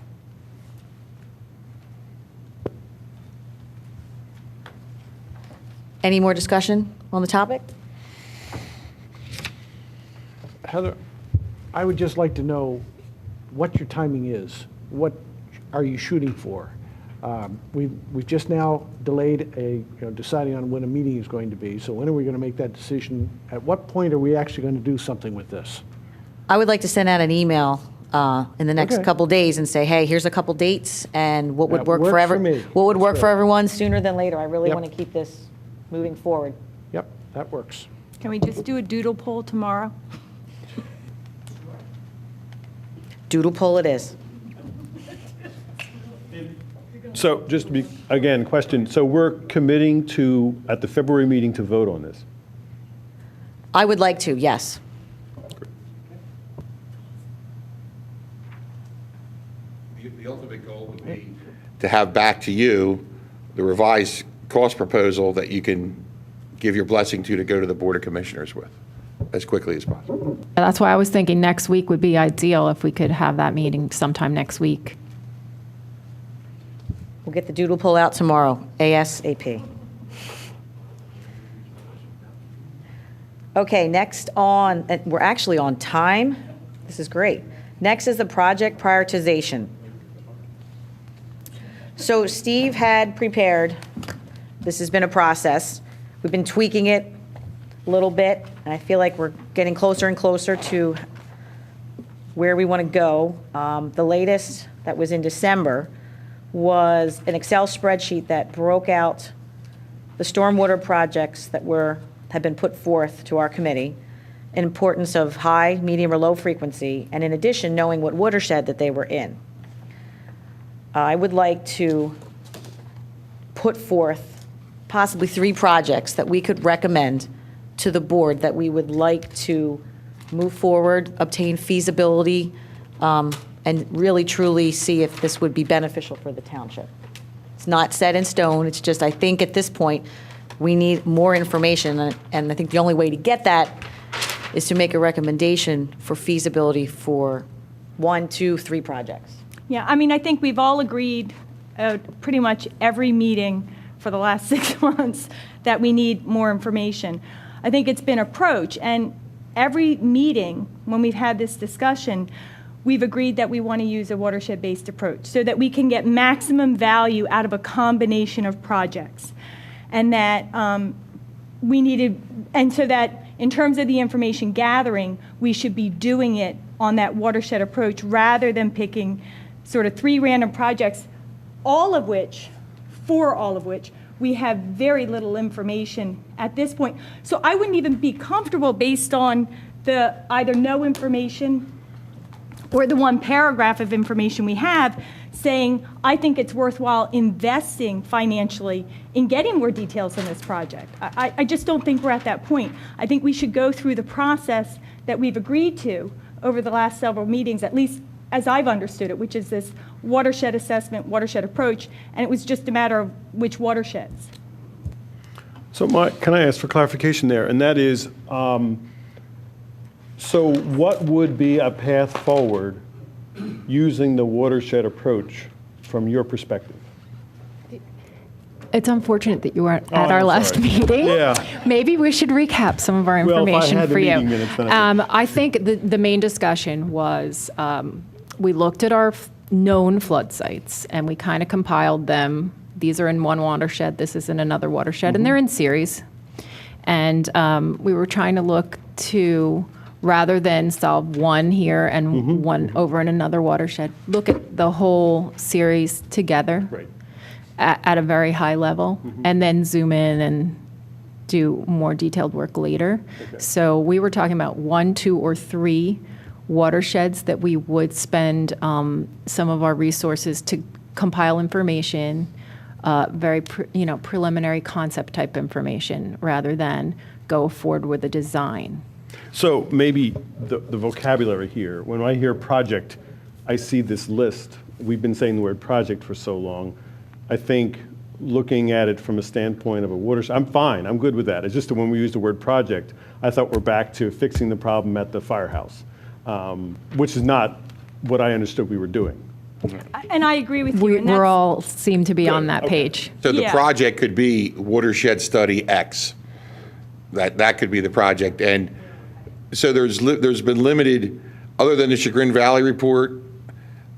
Any more discussion on the topic? Heather, I would just like to know what your timing is. What are you shooting for? We've just now delayed deciding on when a meeting is going to be. So when are we going to make that decision? At what point are we actually going to do something with this? I would like to send out an email in the next Okay. couple days and say, hey, here's a couple dates and what would That work works for for me. what would That's work for great. everyone sooner than later. I really Yep. want to keep this moving forward. Yep, that works. Can we just do a doodle poll tomorrow? Doodle poll it is. So just to be, again, question, so we're committing to, at the February meeting, to vote on this? I would like to, yes. The ultimate goal would be to have back to you the revised cost proposal that you can give your blessing to go to the Board of Commissioners with as quickly as possible. That's why I was thinking next week would be ideal if we could have that meeting sometime next week. We'll get the doodle poll out tomorrow, ASAP. Okay, next on, and we're actually on time. This is great. Next is the project prioritization. So Steve had prepared, this has been a process. We've been tweaking it a little bit, and I feel like we're getting closer and closer to where we want to go. The latest that was in December was an Excel spreadsheet that broke out the stormwater projects that have been put forth to our committee, importance of high, medium, or low frequency, and in addition, knowing what watershed that they were in. I would like to put forth possibly 3 projects that we could recommend to the board that we would like to move forward, obtain feasibility, and really truly see if this would be beneficial for the township. It's not set in stone, it's just, I think at this point, we need more information, and I think the only way to get that is to make a recommendation for feasibility for 1, 2, 3 projects. Yeah, I mean, I think we've all agreed pretty much every meeting for the last 6 months that we need more information. I think it's been approached, and every meeting when we've had this discussion, we've agreed that we want to use a watershed-based approach so that we can get maximum value out of a combination of projects. And that so that in terms of the information gathering, we should be doing it on that watershed approach rather than picking sort of 3 random projects, for all of which, we have very little information at this point. So I wouldn't even be comfortable based on the either no information or the 1 paragraph of information we have saying, I think it's worthwhile investing financially in getting more details on this project. I just don't think we're at that point. I think we should go through the process that we've agreed to over the last several meetings, at least as I've understood it, which is this watershed assessment, watershed approach, and it was just a matter of which watersheds. So can I ask for clarification there? And that is, so what would be a path forward using the watershed approach from your perspective? It's unfortunate that you weren't at I'm our last sorry. meeting. Yeah. Maybe we should recap some of our Well, if I information had the for you. meeting minutes, then I could. I think the main discussion was we looked at our known flood sites and we kind of compiled them. These are in one watershed, this is in another watershed, and they're in series. And we were trying to look to, rather than solve one here and one over in another watershed, look at the whole series together. Right. At a very high level, and then zoom in and do more detailed work later. Okay. So we were talking about 1, 2, or 3 watersheds that we would spend some of our resources to compile information, very preliminary concept type information, rather than go forward with a design. So maybe the vocabulary here, when I hear project, I see this list. We've been saying the word project for so long. I think looking at it from a standpoint of a watershed, I'm fine, I'm good with that. It's just that when we use the word project, I thought we're back to fixing the problem at the firehouse, which is not what I understood we were doing. And I agree with you. We and that's- all seem to be on that Okay. page. So the Yeah. project could be watershed study X. That could be the project. And so there's been limited, other than the Chagrin Valley report,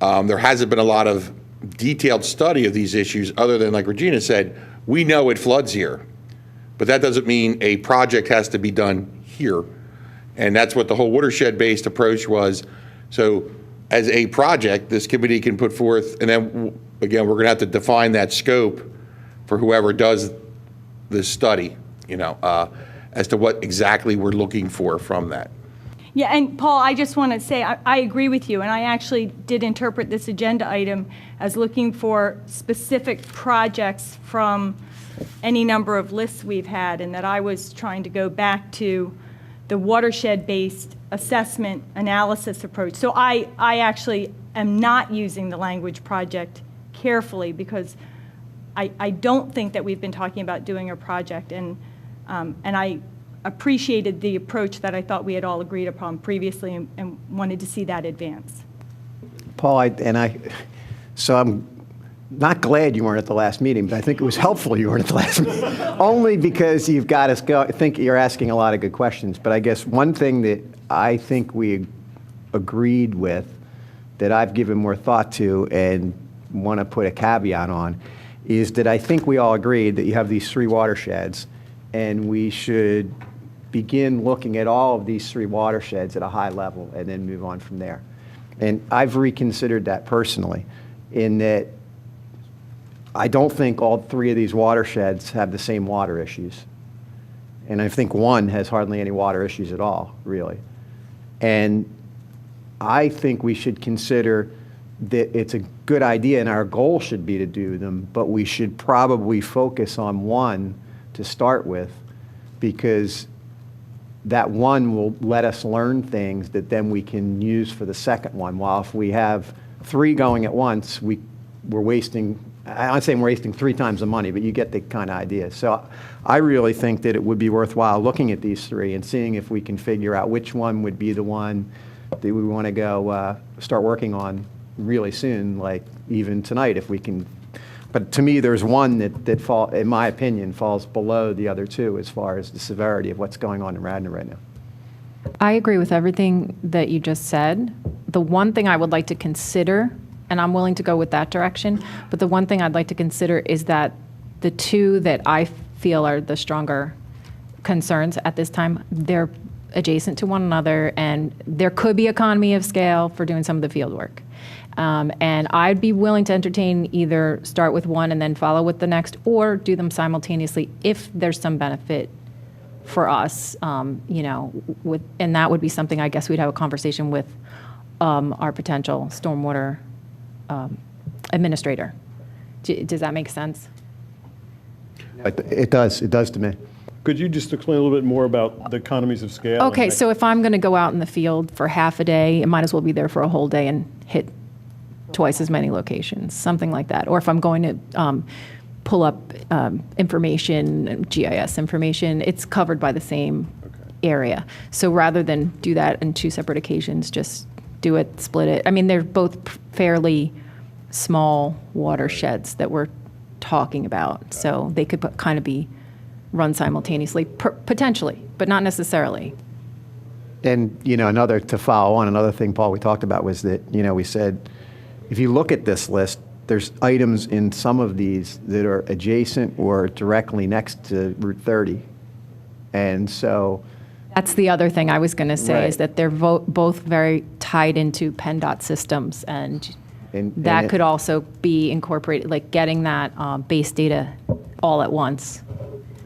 there hasn't been a lot of detailed study of these issues, other than, like Regina said, we know it floods here. But that doesn't mean a project has to be done here. And that's what the whole watershed-based approach was. So as a project, this committee can put forth, and then, again, we're going to have to define that scope for whoever does this study, as to what exactly we're looking for from that. Yeah, and Paul, I just want to say, I agree with you, and I actually did interpret this agenda item as looking for specific projects from any number of lists we've had, and that I was trying to go back to the watershed-based assessment analysis approach. So I actually am not using the language project carefully, because I don't think that we've been talking about doing a project, and I appreciated the approach that I thought we had all agreed upon previously, and wanted to see that advance. Paul, so I'm not glad you weren't at the last meeting, but I think it was helpful you weren't at the last meeting. Only because you've got us go, I think you're asking a lot of good questions. But I guess one thing that I think we agreed with, that I've given more thought to and want to put a caveat on, is that I think we all agreed that you have these 3 watersheds, and we should begin looking at all of these 3 watersheds at a high level and then move on from there. And I've reconsidered that personally, in that I don't think all three of these watersheds have the same water issues. And I think one has hardly any water issues at all, really. And I think we should consider that it's a good idea, and our goal should be to do them, but we should probably focus on one to start with, because that one will let us learn things that then we can use for the second one. While if we have three going at once, we're wasting, I'm not saying we're wasting 3 times the money, but you get the kind of idea. So I really think that it would be worthwhile looking at these 3 and seeing if we can figure out which one would be the one that we want to go start working on really soon, like even tonight if we can. But to me, there's one that in my opinion, falls below the other 2 as far as the severity of what's going on in Radnor right now. I agree with everything that you just said. The one thing I would like to consider, and I'm willing to go with that direction, but the one thing I'd like to consider is that the 2 that I feel are the stronger concerns at this time, they're adjacent to one another, and there could be economy of scale for doing some of the field work. And I'd be willing to entertain either start with one and then follow with the next, or do them simultaneously if there's some benefit for us, you know, and that would be something I guess we'd have a conversation with our potential stormwater administrator. Does that make sense? It does to me. Could you just explain a little bit more about the economies of scale? Okay, so if I'm going to go out in the field for half a day, it might as well be there for a whole day and hit twice as many locations, something like that. Or if I'm going to pull up information, GIS information, it's covered by the same area. So rather than do that in 2 separate occasions, just do it, split it. I mean, they're both fairly small watersheds that we're talking about. So they could kind of be run simultaneously, potentially, but not necessarily. And, you know, to follow on, another thing, Paul, we talked about was that, you know, we said, if you look at this list, there's items in some of these that are adjacent or directly next to Route 30. And so... That's the other thing I was going to say, Right. is that they're both very tied into PennDOT systems, and that and could also be incorporated, like getting that base data all at once.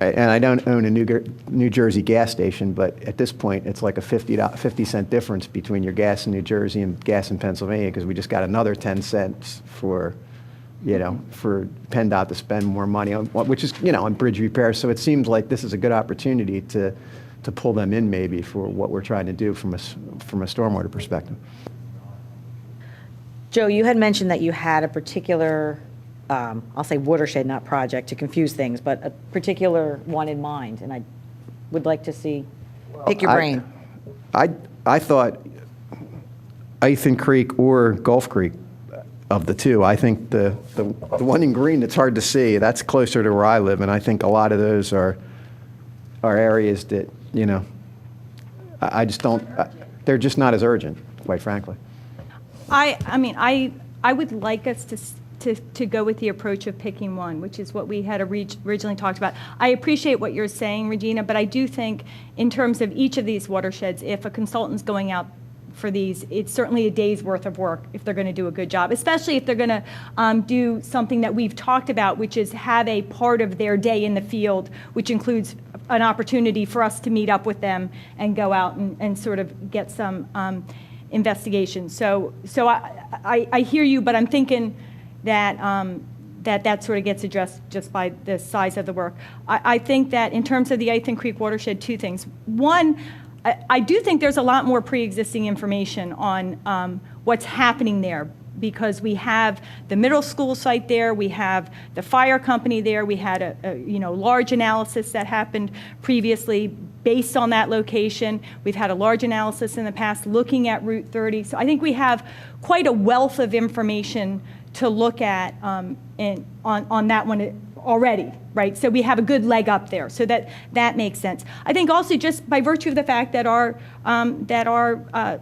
And I don't own a New Jersey gas station, but at this point, it's like a 50-cent difference between your gas in New Jersey and gas in Pennsylvania, because we just got another 10 cents for, you know, for PennDOT to spend more money on, which is, you know, on bridge repairs. So it seems like this is a good opportunity to pull them in maybe for what we're trying to do from a stormwater perspective. Joe, you had mentioned that you had a particular, I'll say watershed, not project, to confuse things, but a particular one in mind, and I would like to pick your brain. I thought Ithan Creek or Gulf Creek of the 2. I think the one in green that's hard to see, that's closer to where I live, and I think a lot of those are areas that, you know, I just don't, they're just not as urgent, quite frankly. I mean, I would like us to go with the approach of picking one, which is what we had originally talked about. I appreciate what you're saying, Regina, but I do think in terms of each of these watersheds, if a consultant's going out for these, it's certainly a day's worth of work if they're going to do a good job, especially if they're going to do something that we've talked about, which is have a part of their day in the field, which includes an opportunity for us to meet up with them and go out and sort of get some investigation. So I hear you, but I'm thinking that that sort of gets addressed just by the size of the work. I think that in terms of the Ithan Creek watershed, 2 things. One, I do think there's a lot more pre-existing information on what's happening there, because we have the middle school site there, we have the fire company there, we had a large analysis that happened previously based on that location. We've had a large analysis in the past looking at Route 30. So I think we have quite a wealth of information to look at on that one already, right? So we have a good leg up there, so that makes sense. I think also just by virtue of the fact that our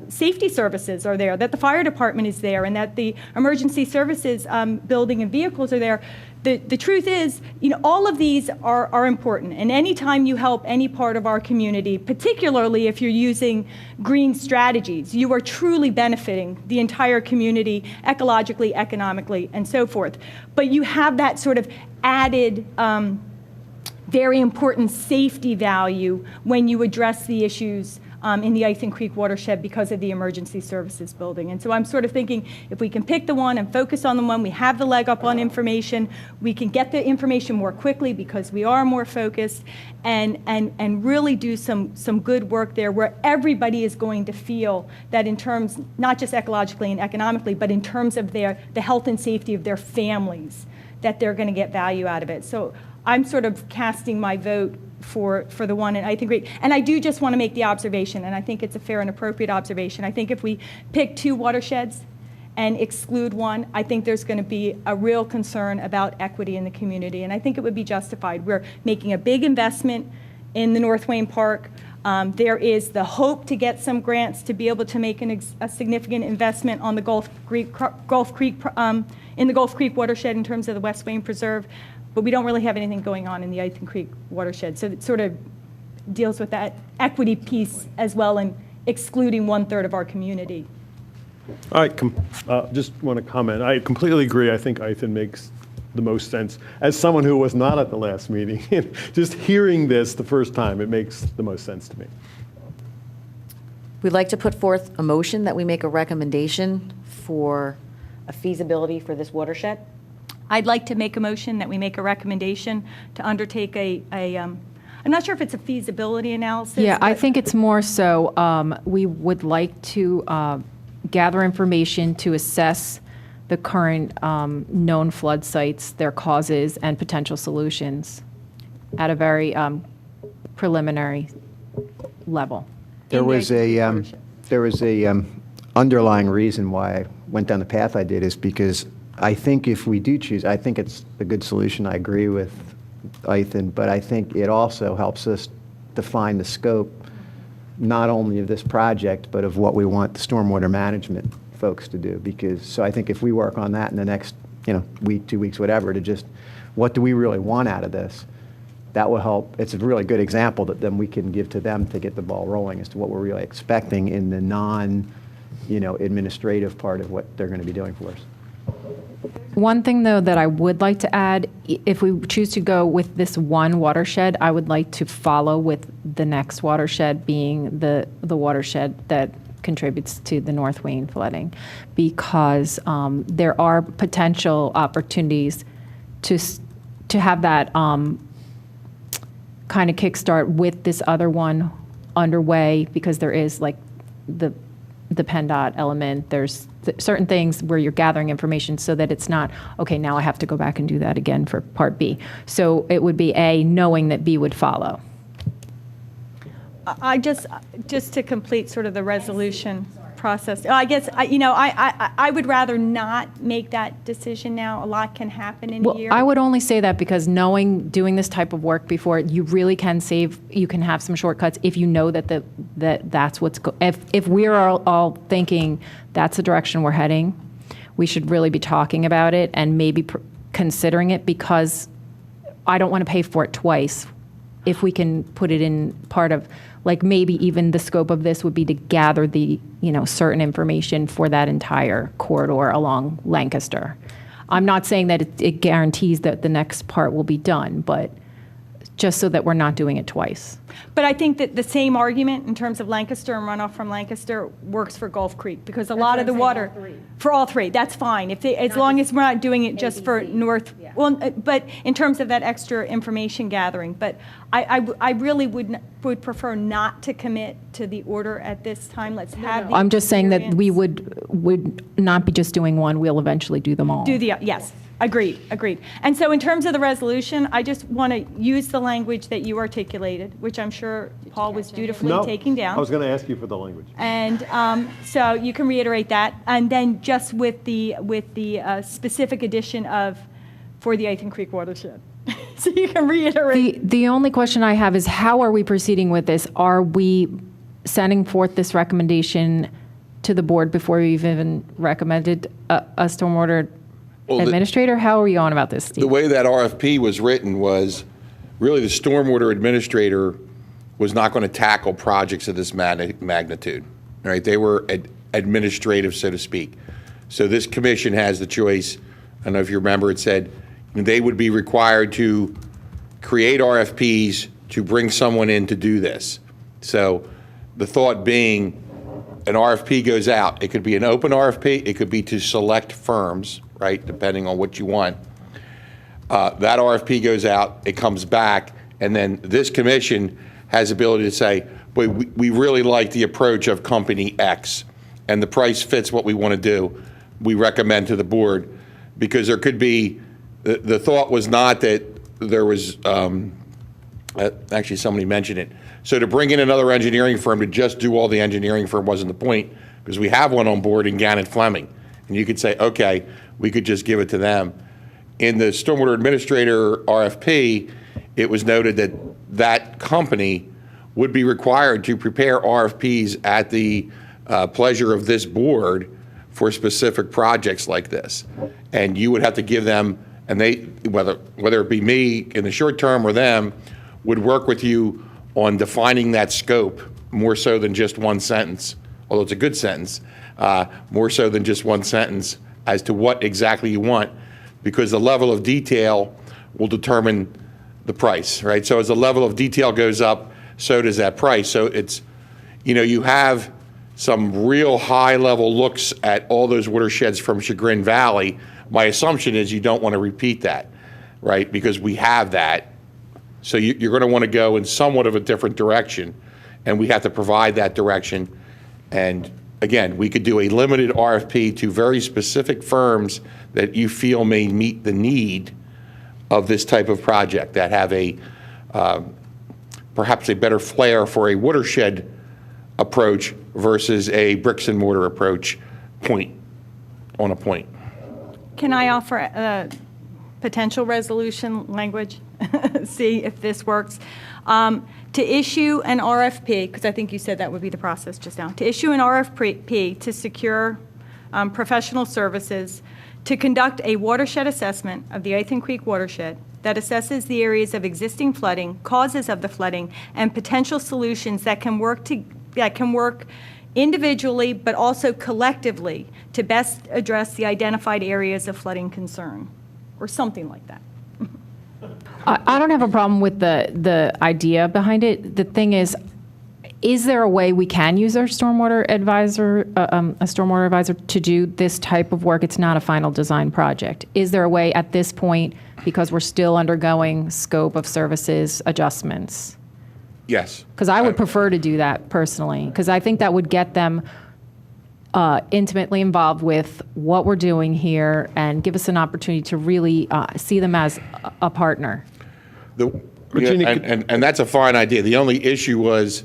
safety services are there, that the fire department is there, and that the emergency services building and vehicles are there. The truth is, all of these are important, and anytime you help any part of our community, particularly if you're using green strategies, you are truly benefiting the entire community ecologically, economically, and so forth. But you have that sort of added very important safety value when you address the issues in the Ithan Creek watershed because of the emergency services building. And so I'm sort of thinking if we can pick the one and focus on the one, we have the leg up on information, we can get the information more quickly because we are more focused, and really do some good work there where everybody is going to feel that in terms, not just ecologically and economically, but in terms of the health and safety of their families, that they're going to get value out of it. So I'm sort of casting my vote for the one, and I think, and I do just want to make the observation, and I think it's a fair and appropriate observation. I think if we pick 2 watersheds and exclude one, I think there's going to be a real concern about equity in the community, and I think it would be justified. We're making a big investment in the North Wayne Park. There is the hope to get some grants to be able to make a significant investment on the Gulf Creek in the Gulf Creek watershed in terms of the West Wayne Preserve. But we don't really have anything going on in the Ithan Creek watershed. So it sort of deals with that equity piece as well, and excluding 1/3 of our community. I just want to comment. I completely agree. I think Ithan makes the most sense. As someone who was not at the last meeting, just hearing this the first time, it makes the most sense to me. We'd like to put forth a motion that we make a recommendation for a feasibility for this watershed. I'd like to make a motion that we make a recommendation to undertake I'm not sure if it's a feasibility analysis. Yeah, I but- think it's more so, we would like to gather information to assess the current known flood sites, their causes, and potential solutions at a very preliminary level. There was a underlying reason why I went down the path I did, is because I think if we do choose, I think it's a good solution. I agree with Ithan, but I think it also helps us define the scope, not only of this project, but of what we want the stormwater management folks to do. So I think if we work on that in the next, week, 2 weeks, whatever, to just, what do we really want out of this? That will help. It's a really good example that then we can give to them to get the ball rolling as to what we're really expecting in the administrative part of what they're going to be doing for us. One thing, though, that I would like to add, if we choose to go with this one watershed, I would like to follow with the next watershed being the watershed that contributes to the North Wayne flooding, because there are potential opportunities to have that kind of kickstart with this other one underway, because there is like the PennDOT element. There's certain things where you're gathering information so that it's not, okay, now I have to go back and do that again for Part B. So it would be A, knowing that B would follow. I just to complete sort of the resolution process, I guess, I would rather not make that decision now. A lot can happen in a year. I would only say that because doing this type of work before, you really can you can have some shortcuts if you know that that's what's, if we're all thinking that's the direction we're heading, we should really be talking about it and maybe considering it, because I don't want to pay for it twice. If we can put it in part of, like, maybe even the scope of this would be to gather the, certain information for that entire corridor along Lancaster. I'm not saying that it guarantees that the next part will be done, but just so that we're not doing it twice. But I think that the same argument in terms of Lancaster and runoff from Lancaster works for Gulf Creek, because a lot of the water, for all three, that's fine. As long as we're not doing it just for North, well, but in terms of that extra information gathering. But I really would prefer not to commit to the order at this time. Let's have the I'm just saying that we experience. would not be just doing one, we'll eventually do them all. Yes. Agreed. And so in terms of the resolution, I just want to use the language that you articulated, which I'm sure Paul was dutifully No, taking down. I was going to ask you for the language. And so you can reiterate that, and then just with the specific addition of for the Ithan Creek watershed. so you can reiterate. The only question I have is how are we proceeding with this? Are we sending forth this recommendation to the board before we've even recommended a stormwater administrator? How are we going about this, Steve? The way that RFP was written was, really the stormwater administrator was not going to tackle projects of this magnitude, right? They were administrative, so to speak. So this commission has the choice. I don't know if you remember, it said they would be required to create RFPs to bring someone in to do this. So the thought being, an RFP goes out. It could be an open RFP. It could be to select firms, right, depending on what you want. That RFP goes out, it comes back, and then this commission has the ability to say, boy, we really like the approach of company X, and the price fits what we want to do. We recommend to the board, because there could be, the thought was not that there was, actually somebody mentioned it. So to bring in another engineering firm to just do all the engineering firm wasn't the point, because we have one on board in Gannett Fleming. And you could say, okay, we could just give it to them. In the stormwater administrator RFP, it was noted that that company would be required to prepare RFPs at the pleasure of this board for specific projects like this. And you would have to give them, and they, whether it be me in the short term or them, would work with you on defining that scope more so than just one sentence, although it's a good sentence, more so than just one sentence as to what exactly you want, because the level of detail will determine the price, right? So as the level of detail goes up, so does that price. So it's, you have some real high level looks at all those watersheds from Chagrin Valley. My assumption is you don't want to repeat that, right? Because we have that. So you're going to want to go in somewhat of a different direction, and we have to provide that direction. And again, we could do a limited RFP to very specific firms that you feel may meet the need of this type of project, that have a perhaps a better flair for a watershed approach versus a bricks and mortar approach on a point. Can I offer a potential resolution language? See if this works. To issue an RFP, because I think you said that would be the process just now, to issue an RFP to secure professional services to conduct a watershed assessment of the Ithan Creek watershed that assesses the areas of existing flooding, causes of the flooding, and potential solutions that can work individually but also collectively to best address the identified areas of flooding concern, or something like that. I don't have a problem with the idea behind it. The thing is there a way we can use our stormwater advisor, to do this type of work? It's not a final design project. Is there a way at this point, because we're still undergoing scope of services adjustments? Yes. Because I would prefer to do that personally, because I think that would get them intimately involved with what we're doing here and give us an opportunity to really see them as a partner. And that's a fine idea. The only issue was,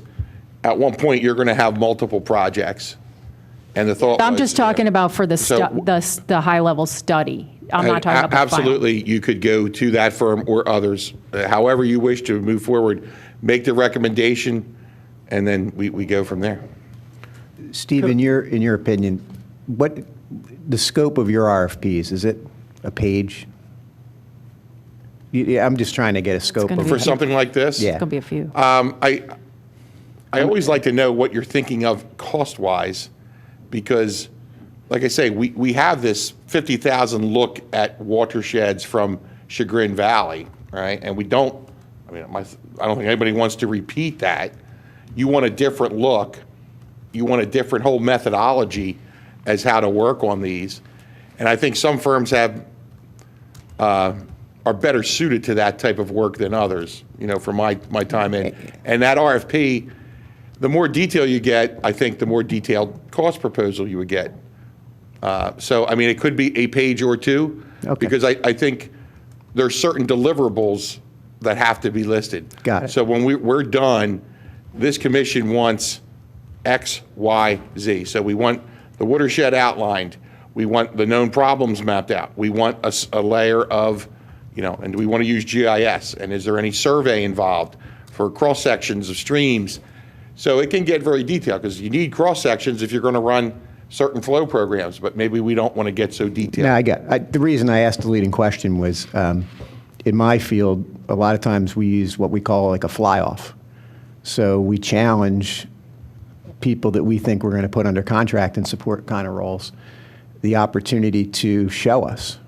at one point, you're going to have multiple projects. And the thought I'm was, just talking about for the high-level study. I'm not talking about the absolutely, you could go to that firm or others, however you wish to move forward, make the recommendation, and then we go from there. Steve, in your opinion, what the scope of your RFPs, is it a page? I'm just trying to get a scope gonna of be For something like this? Yeah. It's going to be a few. I always like to know what you're thinking of cost-wise, because, like I say, we have this 50,000 look at watersheds from Chagrin Valley, right? And I don't think anybody wants to repeat that. You want a different look. You want a different whole methodology as how to work on these. And I think some firms are better suited to that type of work than others, from my time in. And that RFP, the more detail you get, I think the more detailed cost proposal you would get. So, it could be a page or two, because I think there are certain deliverables that have to be listed. Got it. So when we're done, this commission wants X, Y, Z. So we want the watershed outlined. We want the known problems mapped out. We want a layer of, and do we want to use GIS? And is there any survey involved for cross-sections of streams? So it can get very detailed, because you need cross-sections if you're going to run certain flow programs, but maybe we don't want to get so detailed. No, the reason I asked the leading question was, in my field, a lot of times we use what we call like a fly-off. So we challenge people that we think we're going to put under contract and support kind of roles the opportunity to show us.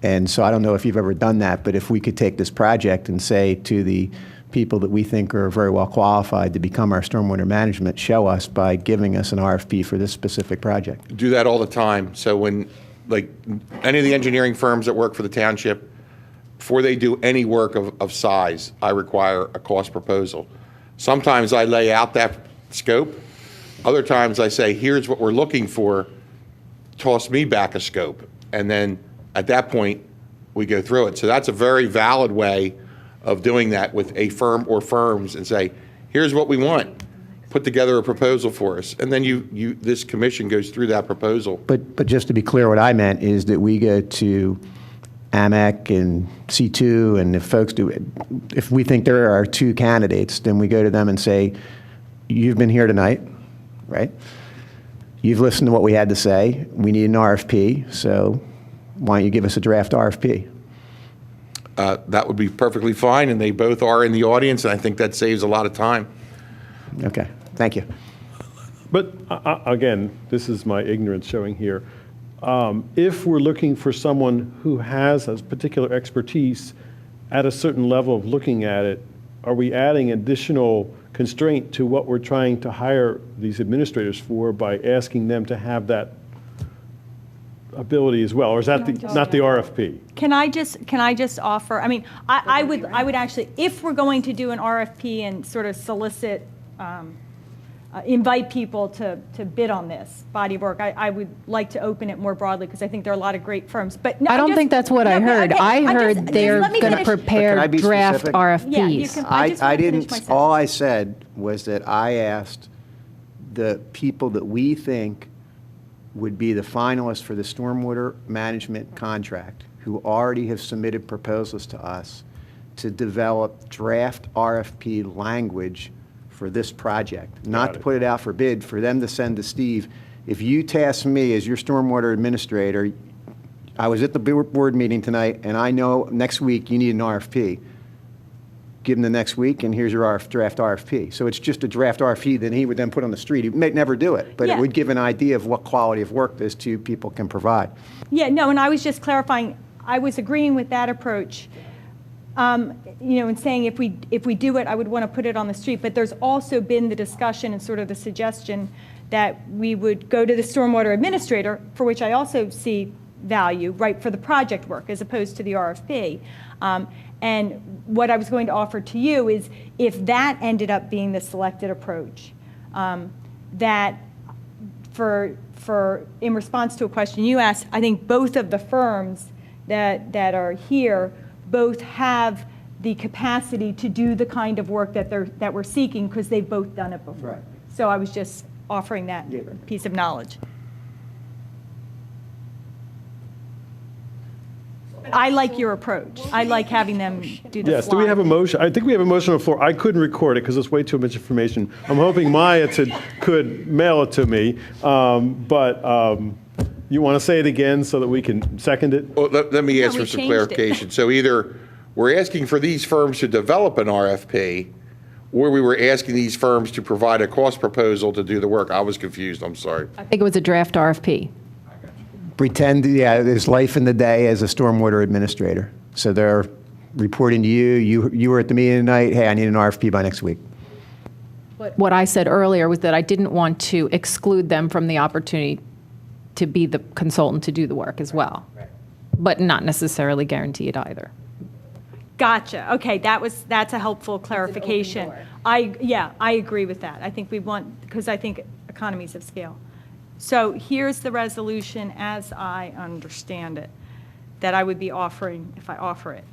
And so I don't know if you've ever done that, but if we could take this project and say to the people that we think are very well qualified to become our stormwater management, show us by giving us an RFP for this specific project. Do that all the time. So when, like, any of the engineering firms that work for the township, before they do any work of size, I require a cost proposal. Sometimes I lay out that scope. Other times I say, here's what we're looking for, toss me back a scope. And then at that point, we go through it. So that's a very valid way of doing that with a firm or firms, and say, here's what we want. Put together a proposal for us. And then this commission goes through that proposal. But just to be clear, what I meant is that we go to AMEC and C2, and if folks do it, if we think there are two candidates, then we go to them and say, you've been here tonight, right? You've listened to what we had to say. We need an RFP, so why don't you give us a draft RFP? That would be perfectly fine, and they both are in the audience, and I think that saves a lot of time. Okay, thank you. But again, this is my ignorance showing here. If we're looking for someone who has a particular expertise at a certain level of looking at it, are we adding additional constraint to what we're trying to hire these administrators for by asking them to have that ability as well? Or is that not the RFP? Can I just offer, I mean, I would actually, if we're going to do an RFP and sort of solicit, invite people to bid on this body of work, I would like to open it more broadly, because I think there are a lot of great firms. But no, I don't think that's what I heard. I heard they're going to prepare Can I be draft specific? RFPs. Yeah, you can- I just wanna finish my sentence. All I said was that I asked the people that we think would be the finalists for the stormwater management contract, who already have submitted proposals to us, to develop draft RFP language for this project. Not to put it out for bid, for them to send to Steve. If you task me as your stormwater administrator, I was at the board meeting tonight, and I know next week you need an RFP. Give him the next week, and here's your draft RFP. So it's just a draft RFP that he would then put on the street. He may never do it, but Yeah. it would give an idea of what quality of work those two people can provide. Yeah, no, and I was just clarifying, I was agreeing with that approach, and saying if we do it, I would want to put it on the street. But there's also been the discussion and sort of the suggestion that we would go to the stormwater administrator, for which I also see value, right, for the project work as opposed to the RFP. And what I was going to offer to you is, if that ended up being the selected approach, that in response to a question you asked, I think both of the firms that are here both have the capacity to do the kind of work that we're seeking, because they've both done it before. Right. So I was just offering that piece of knowledge. I like your approach. I like having them do the Yes, do we have a slide. motion? I think we have a motion on the floor. I couldn't record it because it's way too much information. I'm hoping Maya could mail it to me, but you want to say it again so that we can second it? Well, let me ask we for some changed it. clarification. So either we're asking for these firms to develop an RFP, or we were asking these firms to provide a cost proposal to do the work. I was confused, I'm sorry. I think it was a draft RFP. Pretend, there's life in the day as a stormwater administrator. So they're reporting to you, you were at the meeting tonight, hey, I need an RFP by next week. What I said earlier was that I didn't want to exclude them from the opportunity to be the consultant to do the work as well, but not necessarily guarantee it either. Gotcha. Okay, that's a helpful clarification. I agree with that. I think we want, because I think economies of scale. So here's the resolution as I understand it, that I would be offering if I offer it.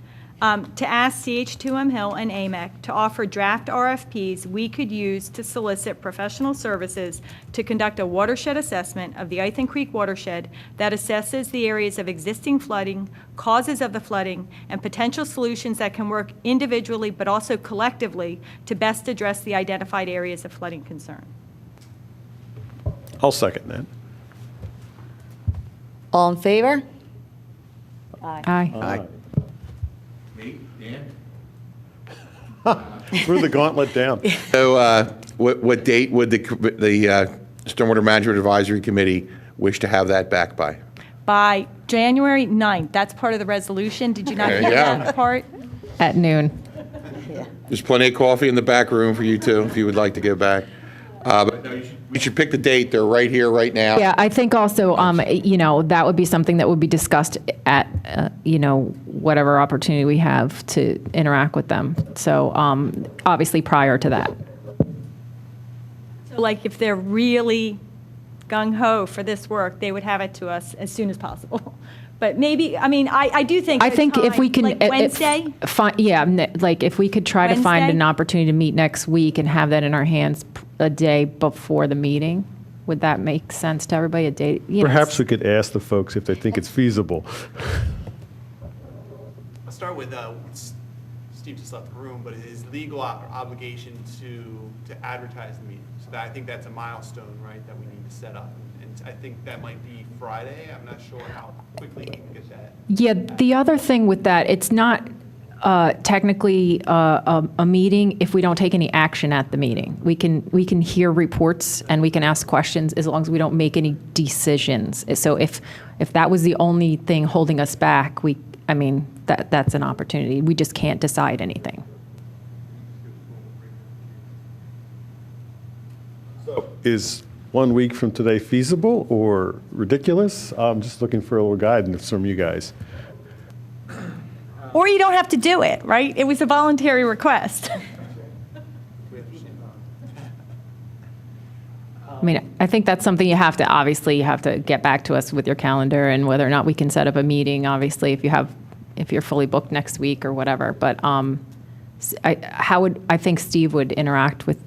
to ask CH2M Hill and AMEC to offer draft RFPs we could use to solicit professional services to conduct a watershed assessment of the Ithan Creek watershed that assesses the areas of existing flooding, causes of the flooding, and potential solutions that can work individually but also collectively to best address the identified areas of flooding concern. I'll second that. All in favor? Aye. Me, Dan? Threw the gauntlet down. So what date would the Stormwater Management Advisory Committee wish to have that back by? By January 9th, that's part of the resolution. Did you not There hear you go. that part? At noon. There's plenty of coffee in the back room for you too, if you would like to go back. But no, we should pick the date. They're right here, right now. Yeah, I think also, that would be something that would be discussed at, whatever opportunity we have to interact with them. So obviously prior to that. So like if they're really gung-ho for this work, they would have it to us as soon as possible. But maybe, I do think. I the think if we time, can. like Wednesday? Like if we could try to find Wednesday? an opportunity to meet next week and have that in our hands a day before the meeting, would that make sense to everybody? A day? Perhaps we could ask the folks if they think it's feasible. I'll start with, Steve just left the room, but his legal obligation to advertise the meeting. So that, I think that's a milestone, right, that we need to set up. And I think that might be Friday. I'm not sure how quickly we can get that. Yeah, the other thing with that, it's not technically a meeting if we don't take any action at the meeting. We can hear reports and we can ask questions as long as we don't make any decisions. So if that was the only thing holding us back, that's an opportunity. We just can't decide anything. Is 1 week from today feasible or ridiculous? I'm just looking for a little guidance from you guys. Or you don't have to do it, right? It was a voluntary request. I think that's something you have to get back to us with your calendar and whether or not we can set up a meeting, obviously, if you're fully booked next week or whatever. But I think Steve would interact with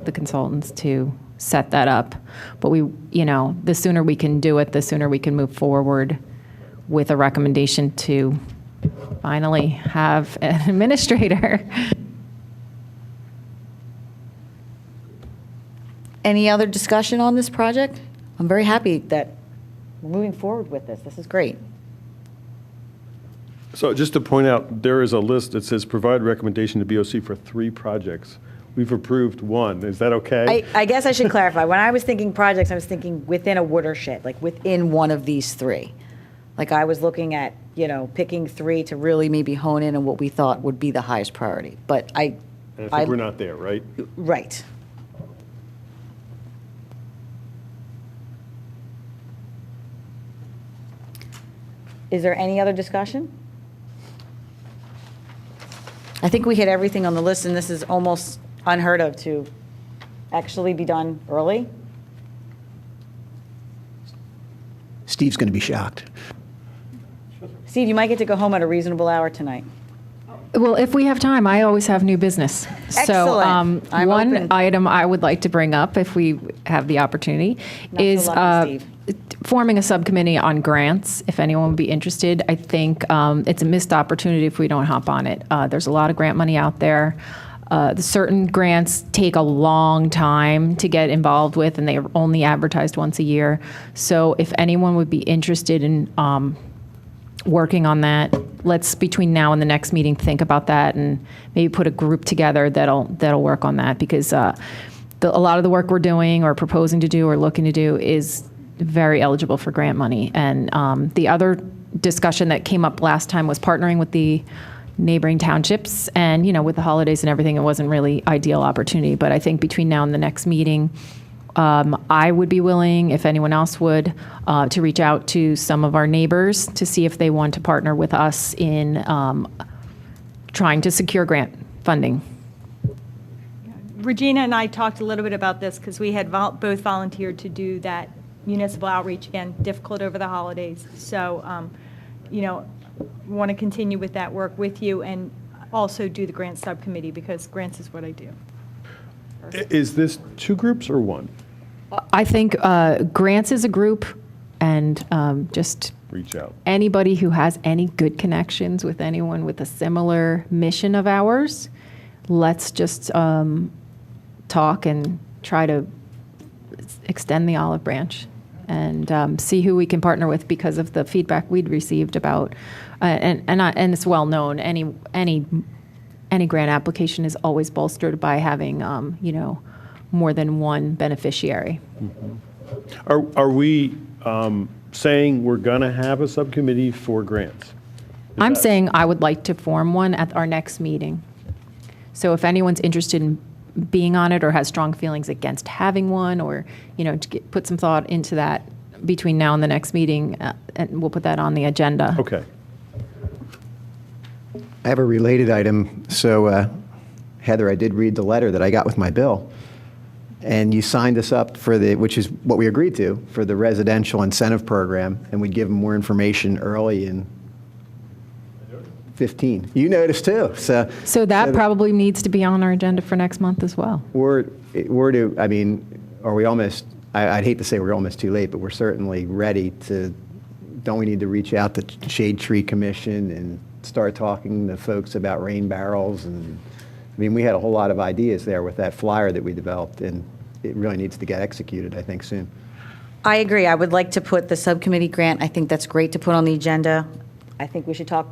the consultants to set that up. But the sooner we can do it, the sooner we can move forward with a recommendation to finally have an administrator. Any other discussion on this project? I'm very happy that we're moving forward with this. This is great. So just to point out, there is a list that says provide recommendation to BOC for 3 projects. We've approved 1. Is that okay? I guess I should clarify. When I was thinking projects, I was thinking within a watershed, like within one of these 3. Like I was looking at, picking 3 to really maybe hone in on what we thought would be the highest priority. But And I think we're not there, right? Right. Is there any other discussion? I think we hit everything on the list, and this is almost unheard of to actually be done early. Steve's going to be shocked. Steve, you might get to go home at a reasonable hour tonight. Well, if we have time, I always have new business. Excellent. So I'm one open. item I would like to bring up, if we have the opportunity, Not so is lucky, Steve. forming a subcommittee on grants, if anyone would be interested. I think it's a missed opportunity if we don't hop on it. There's a lot of grant money out there. The certain grants take a long time to get involved with, and they are only advertised once a year. So if anyone would be interested in working on that, let's, between now and the next meeting, think about that and maybe put a group together that'll work on that, because a lot of the work we're doing or proposing to do or looking to do is very eligible for grant money. And the other discussion that came up last time was partnering with the neighboring townships, and with the holidays and everything, it wasn't really ideal opportunity. But I think between now and the next meeting, I would be willing, if anyone else would, to reach out to some of our neighbors to see if they want to partner with us in trying to secure grant funding. Regina and I talked a little bit about this because we had both volunteered to do that municipal outreach. Again, difficult over the holidays. So, want to continue with that work with you and also do the grant subcommittee because grants is what I do. Is this two groups or one? I think grants is a group, and just Reach out. anybody who has any good connections with anyone with a similar mission of ours, let's just talk and try to extend the olive branch and see who we can partner with because of the feedback we'd received about, and it's well known, any grant application is always bolstered by having, more than one beneficiary. Are we saying we're going to have a subcommittee for grants? I'm saying I would like to form one at our next meeting. So if anyone's interested in being on it or has strong feelings against having one, or, put some thought into that between now and the next meeting, and we'll put that on the agenda. Okay. I have a related item. So, Heather, I did read the letter that I got with my bill, and you signed us up for which is what we agreed to, for the residential incentive program, and we'd give them more information early in 15. You noticed too. So that probably needs to be on our agenda for next month as well. Are we almost, I'd hate to say we're almost too late, but we're certainly ready to, don't we need to reach out to Shade Tree Commission and start talking to folks about rain barrels? And we had a whole lot of ideas there with that flyer that we developed, and it really needs to get executed, I think, soon. I agree. I would like to put the subcommittee grant. I think that's great to put on the agenda. I think we should talk,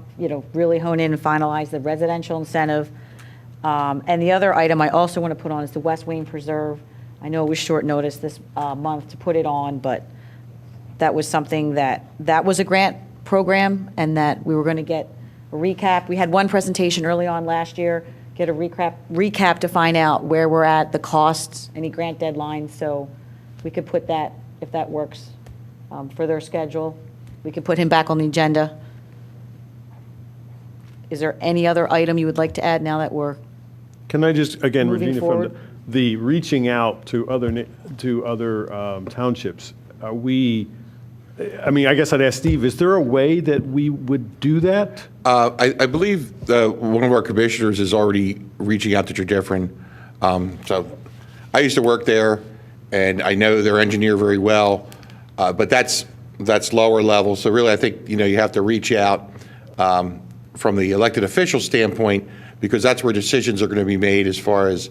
really hone in and finalize the residential incentive. And the other item I also want to put on is the West Wayne Preserve. I know it was short notice this month to put it on, but that was something that was a grant program, and that we were going to get a recap. We had one presentation early on last year, get a recap to find out where we're at, the costs, any grant deadlines. So we could put that, if that works for their schedule, we could put him back on the agenda. Is there any other item you would like to add now that we're Can I just, again, moving Regina, forward? from the reaching out to other townships, are we, I guess I'd ask Steve, is there a way that we would do that? I believe one of our commissioners is already reaching out to Tredyffrin. So I used to work there, and I know their engineer very well, but that's lower level. So really, I think, you have to reach out from the elected official standpoint, because that's where decisions are going to be made as far as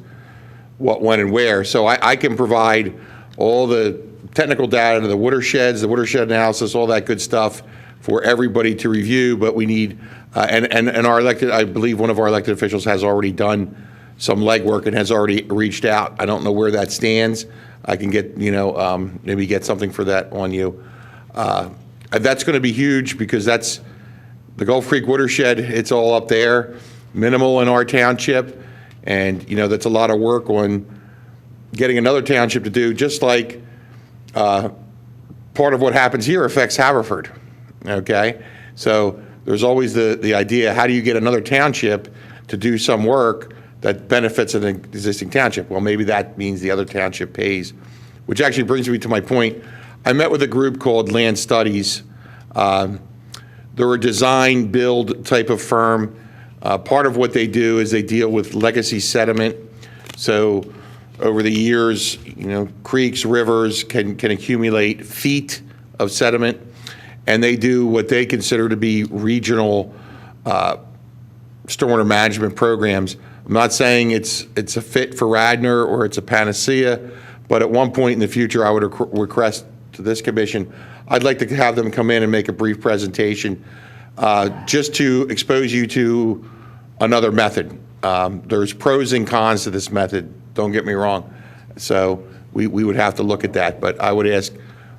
what, when, and where. So I can provide all the technical data to the watersheds, the watershed analysis, all that good stuff for everybody to review, but we need, and our elected, I believe one of our elected officials has already done some legwork and has already reached out. I don't know where that stands. I can get, maybe get something for that on you. That's going to be huge, because that's the Gulf Creek watershed. It's all up there, minimal in our township, and that's a lot of work on getting another township to do. Just like part of what happens here affects Haverford. Okay, so there's always the idea: how do you get another township to do some work that benefits an existing township? Well, maybe that means the other township pays, which actually brings me to my point. I met with a group called Land Studies. They're a design build type of firm. Part of what they do is they deal with legacy sediment. So over the years, creeks, rivers can accumulate feet of sediment, and they do what they consider to be regional stormwater management programs. I'm not saying it's a fit for Radnor or it's a panacea, but at one point in the future, I would request to this commission, I'd like to have them come in and make a brief presentation just to expose you to another method. There's pros and cons to this method, don't get me wrong. So we would have to look at that, but I would ask,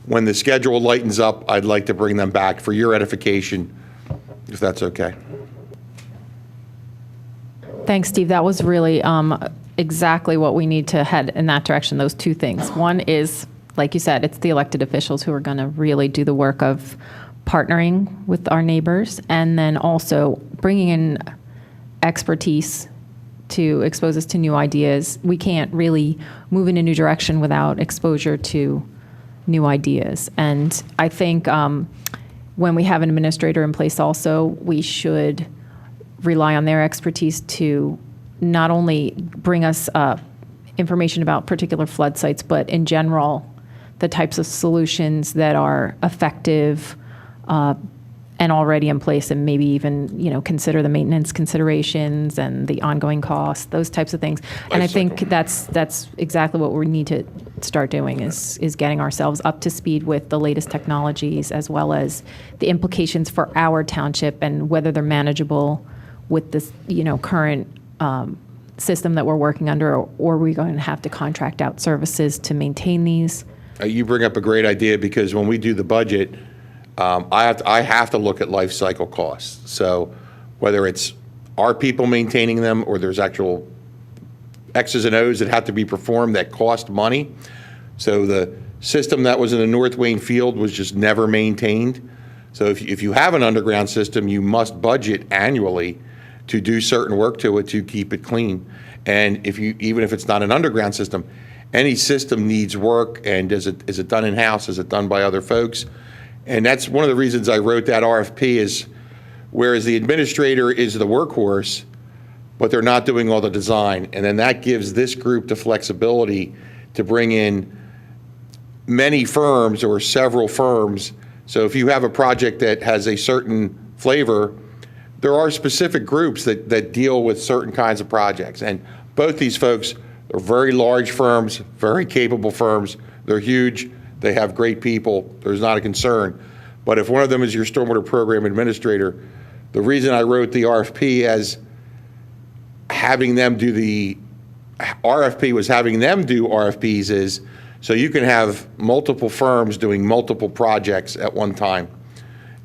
when the schedule lightens up, I'd like to bring them back for your edification, if that's okay. Thanks, Steve. That was really exactly what we need to head in that direction, those two things. One is, like you said, it's the elected officials who are going to really do the work of partnering with our neighbors, and then also bringing in expertise to expose us to new ideas. We can't really move in a new direction without exposure to new ideas. And I think when we have an administrator in place also, we should rely on their expertise to not only bring us information about particular flood sites, but in general, the types of solutions that are effective and already in place, and maybe even, you know, consider the maintenance considerations and the ongoing costs, those types of things. And I think that's exactly what we need to start doing is getting ourselves up to speed with the latest technologies, as well as the implications for our township and whether they're manageable with this, you know, current system that we're working under, or are we going to have to contract out services to maintain these? You bring up a great idea, because when we do the budget, I have to look at life cycle costs. So whether it's our people maintaining them, or there's actual X's and O's that have to be performed that cost money. So the system that was in the North Wayne field was just never maintained. So if you have an underground system, you must budget annually to do certain work to it to keep it clean. And even if it's not an underground system, any system needs work. And is it done in-house? Is it done by other folks? And that's one of the reasons I wrote that RFP, is whereas the administrator is the workhorse, but they're not doing all the design. And then that gives this group the flexibility to bring in many firms or several firms. So if you have a project that has a certain flavor, there are specific groups that deal with certain kinds of projects. And both these folks are very large firms, very capable firms. They're huge. They have great people. There's not a concern. But if one of them is your stormwater program administrator, the reason I wrote the RFP as having them do the RFP was having them do RFPs is so you can have multiple firms doing multiple projects at one time.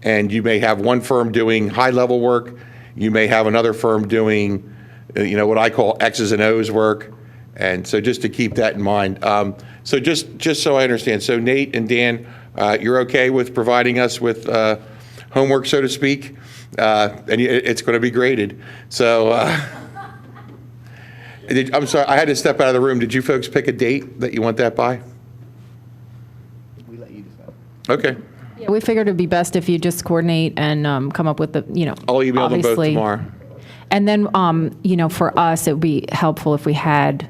And you may have one firm doing high-level work. You may have another firm doing, you know, what I call X's and O's work. And so just to keep that in mind. So just so I understand, so Nate and Dan, you're okay with providing us with homework, so to speak? And it's going to be graded. So I'm sorry, I had to step out of the room. Did you folks pick a date that you want that by? We let you decide. Okay. Yeah, we figured it'd be best if you just coordinate and come up with the, you know, I'll email them both obviously. tomorrow. And then, you know, for us, it would be helpful if we had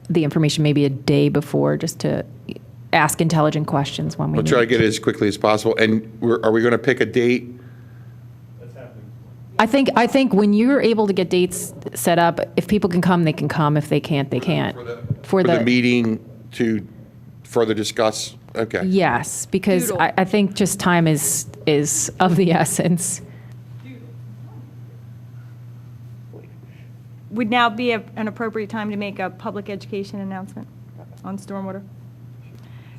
the information maybe a day before, just to ask intelligent questions when we We'll need. try to get it as quickly as possible. And are we going to pick a date? I think when you're able to get dates set up, if people can come, they can come. If they can't, they can't. For the meeting to further discuss? Okay. Yes, because I think just time is of the essence. Would now be an appropriate time to make a public education announcement on stormwater?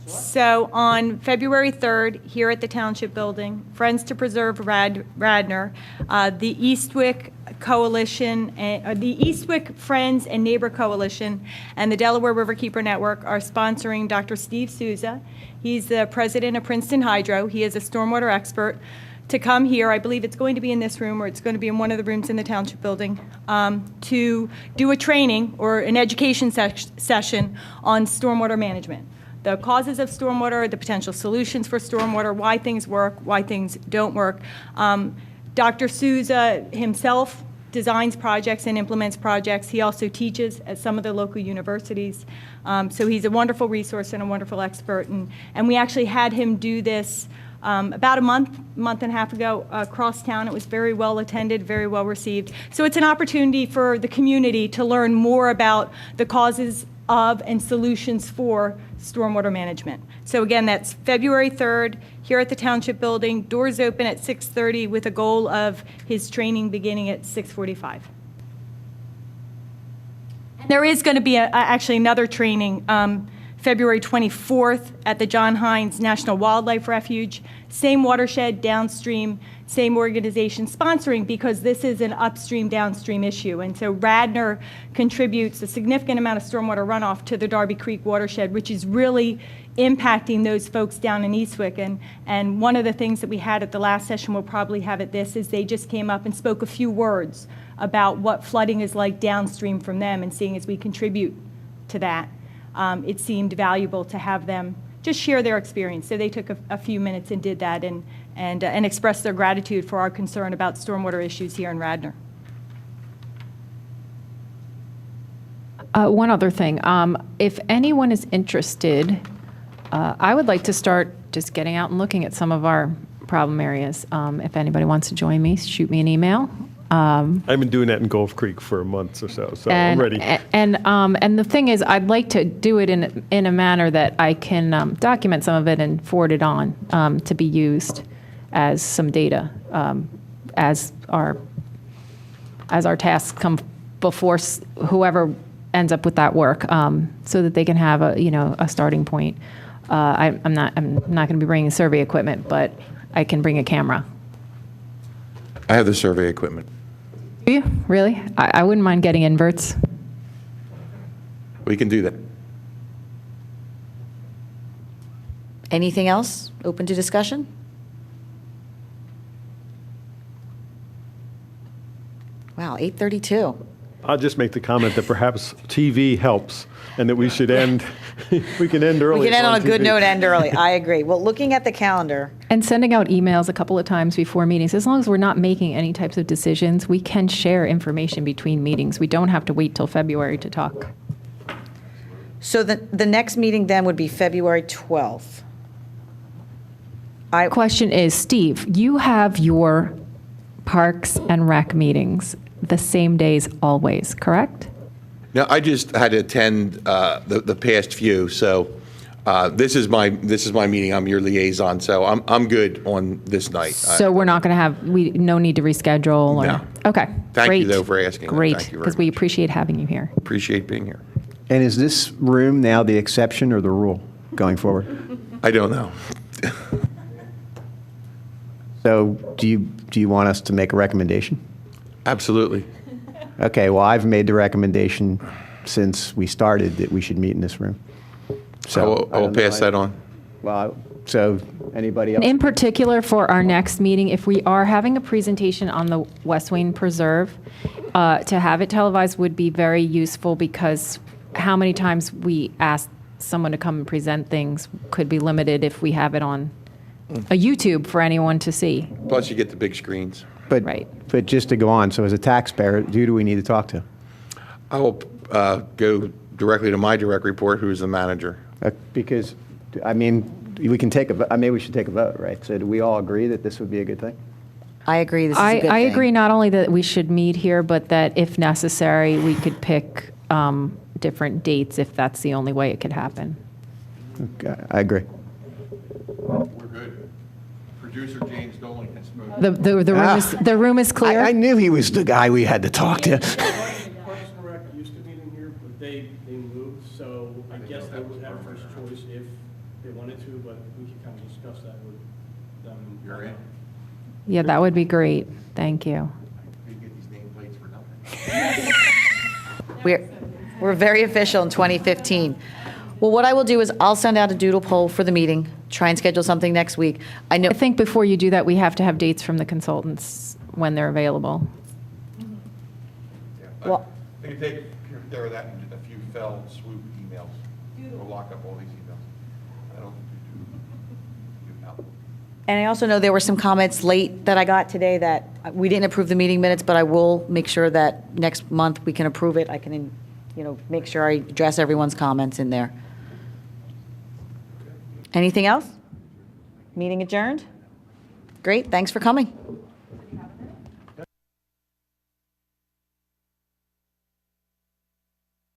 So on February 3rd, here at the Township Building, Friends to Preserve Radnor, the Eastwick Coalition, the Eastwick Friends and Neighbor Coalition, and the Delaware Riverkeeper Network are sponsoring Dr. Steve Souza. He's the president of Princeton Hydro. He is a stormwater expert, to come here. I believe it's going to be in this room, or it's going to be in one of the rooms in the Township Building, to do a training or an education session on stormwater management. The causes of stormwater, the potential solutions for stormwater, why things work, why things don't work. Dr. Souza himself designs projects and implements projects. He also teaches at some of the local universities. So he's a wonderful resource and a wonderful expert. And we actually had him do this about a month and a half ago across town. It was very well attended, very well received. So it's an opportunity for the community to learn more about the causes of and solutions for stormwater management. So again, that's February 3rd here at the Township Building. Doors open at 6:30 with a goal of his training beginning at 6:45. There is going to be actually another training February 24th at the John Hines National Wildlife Refuge. Same watershed, downstream, same organization sponsoring, because this is an upstream, downstream issue. And so Radnor contributes a significant amount of stormwater runoff to the Darby Creek watershed, which is really impacting those folks down in Eastwick. And one of the things that we had at the last session, we'll probably have at this, is they just came up and spoke a few words about what flooding is like downstream from them, and seeing as we contribute to that. It seemed valuable to have them just share their experience. So they took a few minutes and did that and expressed their gratitude for our concern about stormwater issues here in Radnor. One other thing, if anyone is interested, I would like to start just getting out and looking at some of our problem areas. If anybody wants to join me, shoot me an email. I've been doing that in Gulf Creek for months or so, so I'm ready. And the thing is, I'd like to do it in a manner that I can document some of it and forward it on to be used as some data as our tasks come before whoever ends up with that work, so that they can have a starting point. I'm not going to be bringing survey equipment, but I can bring a camera. I have the survey equipment. Do you really? I wouldn't mind getting inverts. We can do that. Anything else open to discussion? Wow, 8:32. I'll just make the comment that perhaps TV helps, and that we should end, we can end early. We can end on a good TV. note, end early. I agree. Well, looking at the calendar, And sending out emails a couple of times before meetings, as long as we're not making any types of decisions, we can share information between meetings. We don't have to wait till February to talk. so the next meeting then would be February 12th. Question is, Steve, you have your Parks and Rec meetings the same days always, correct? Now, I just had to attend the past few, so this is my meeting. I'm your liaison, so I'm good on this night. So we're not going to have, no need to reschedule? Or, No. Okay, Thank you, great. though, for asking that. Great, Thank you very because we much. appreciate having you here. Appreciate being here. And is this room now the exception or the rule going forward? I don't know. So do you want us to make a recommendation? Absolutely. Okay, well, I've made the recommendation since we started that we should meet in this room. I will don't know, pass that on. Well, so anybody else? In particular, for our next meeting, if we are having a presentation on the West Wayne Preserve, to have it televised would be very useful, because how many times we ask someone to come and present things could be limited if we have it on a YouTube for anyone to see. Plus, you get the big screens. But, Right. But just to go on, so as a taxpayer, who do we need to talk to? I will go directly to my direct report, who is the manager. Because, I mean, we can take maybe we should take a vote, right? So do we all agree that this would be a good thing? I agree, this is a good thing. I agree not only that we should meet here, but that if necessary, we could pick different dates if that's the only way it could happen. Okay, I agree. We're good. Producer James Dolan has spoken. The room is clear? I knew he was the guy we had to talk to. Parks and Rec used to meet in here, but they moved, so I guess they would have first choice if they wanted to, but we could kind of discuss that with them. You're in. Yeah, that would be great. Thank you. You get these nameplates for nothing. We're very official in 2015. Well, what I will do is I'll send out a doodle poll for the meeting, try and schedule something next week. I know, I think before you do that, we have to have dates from the consultants when they're available. Well- They can take care of that in a few fell swoop emails. We'll lock up all these emails. I don't do help. and I also know there were some comments late that I got today that we didn't approve the meeting minutes, but I will make sure that next month we can approve it. I can, make sure I address everyone's comments in there. Anything else? Meeting adjourned? Great, thanks for coming.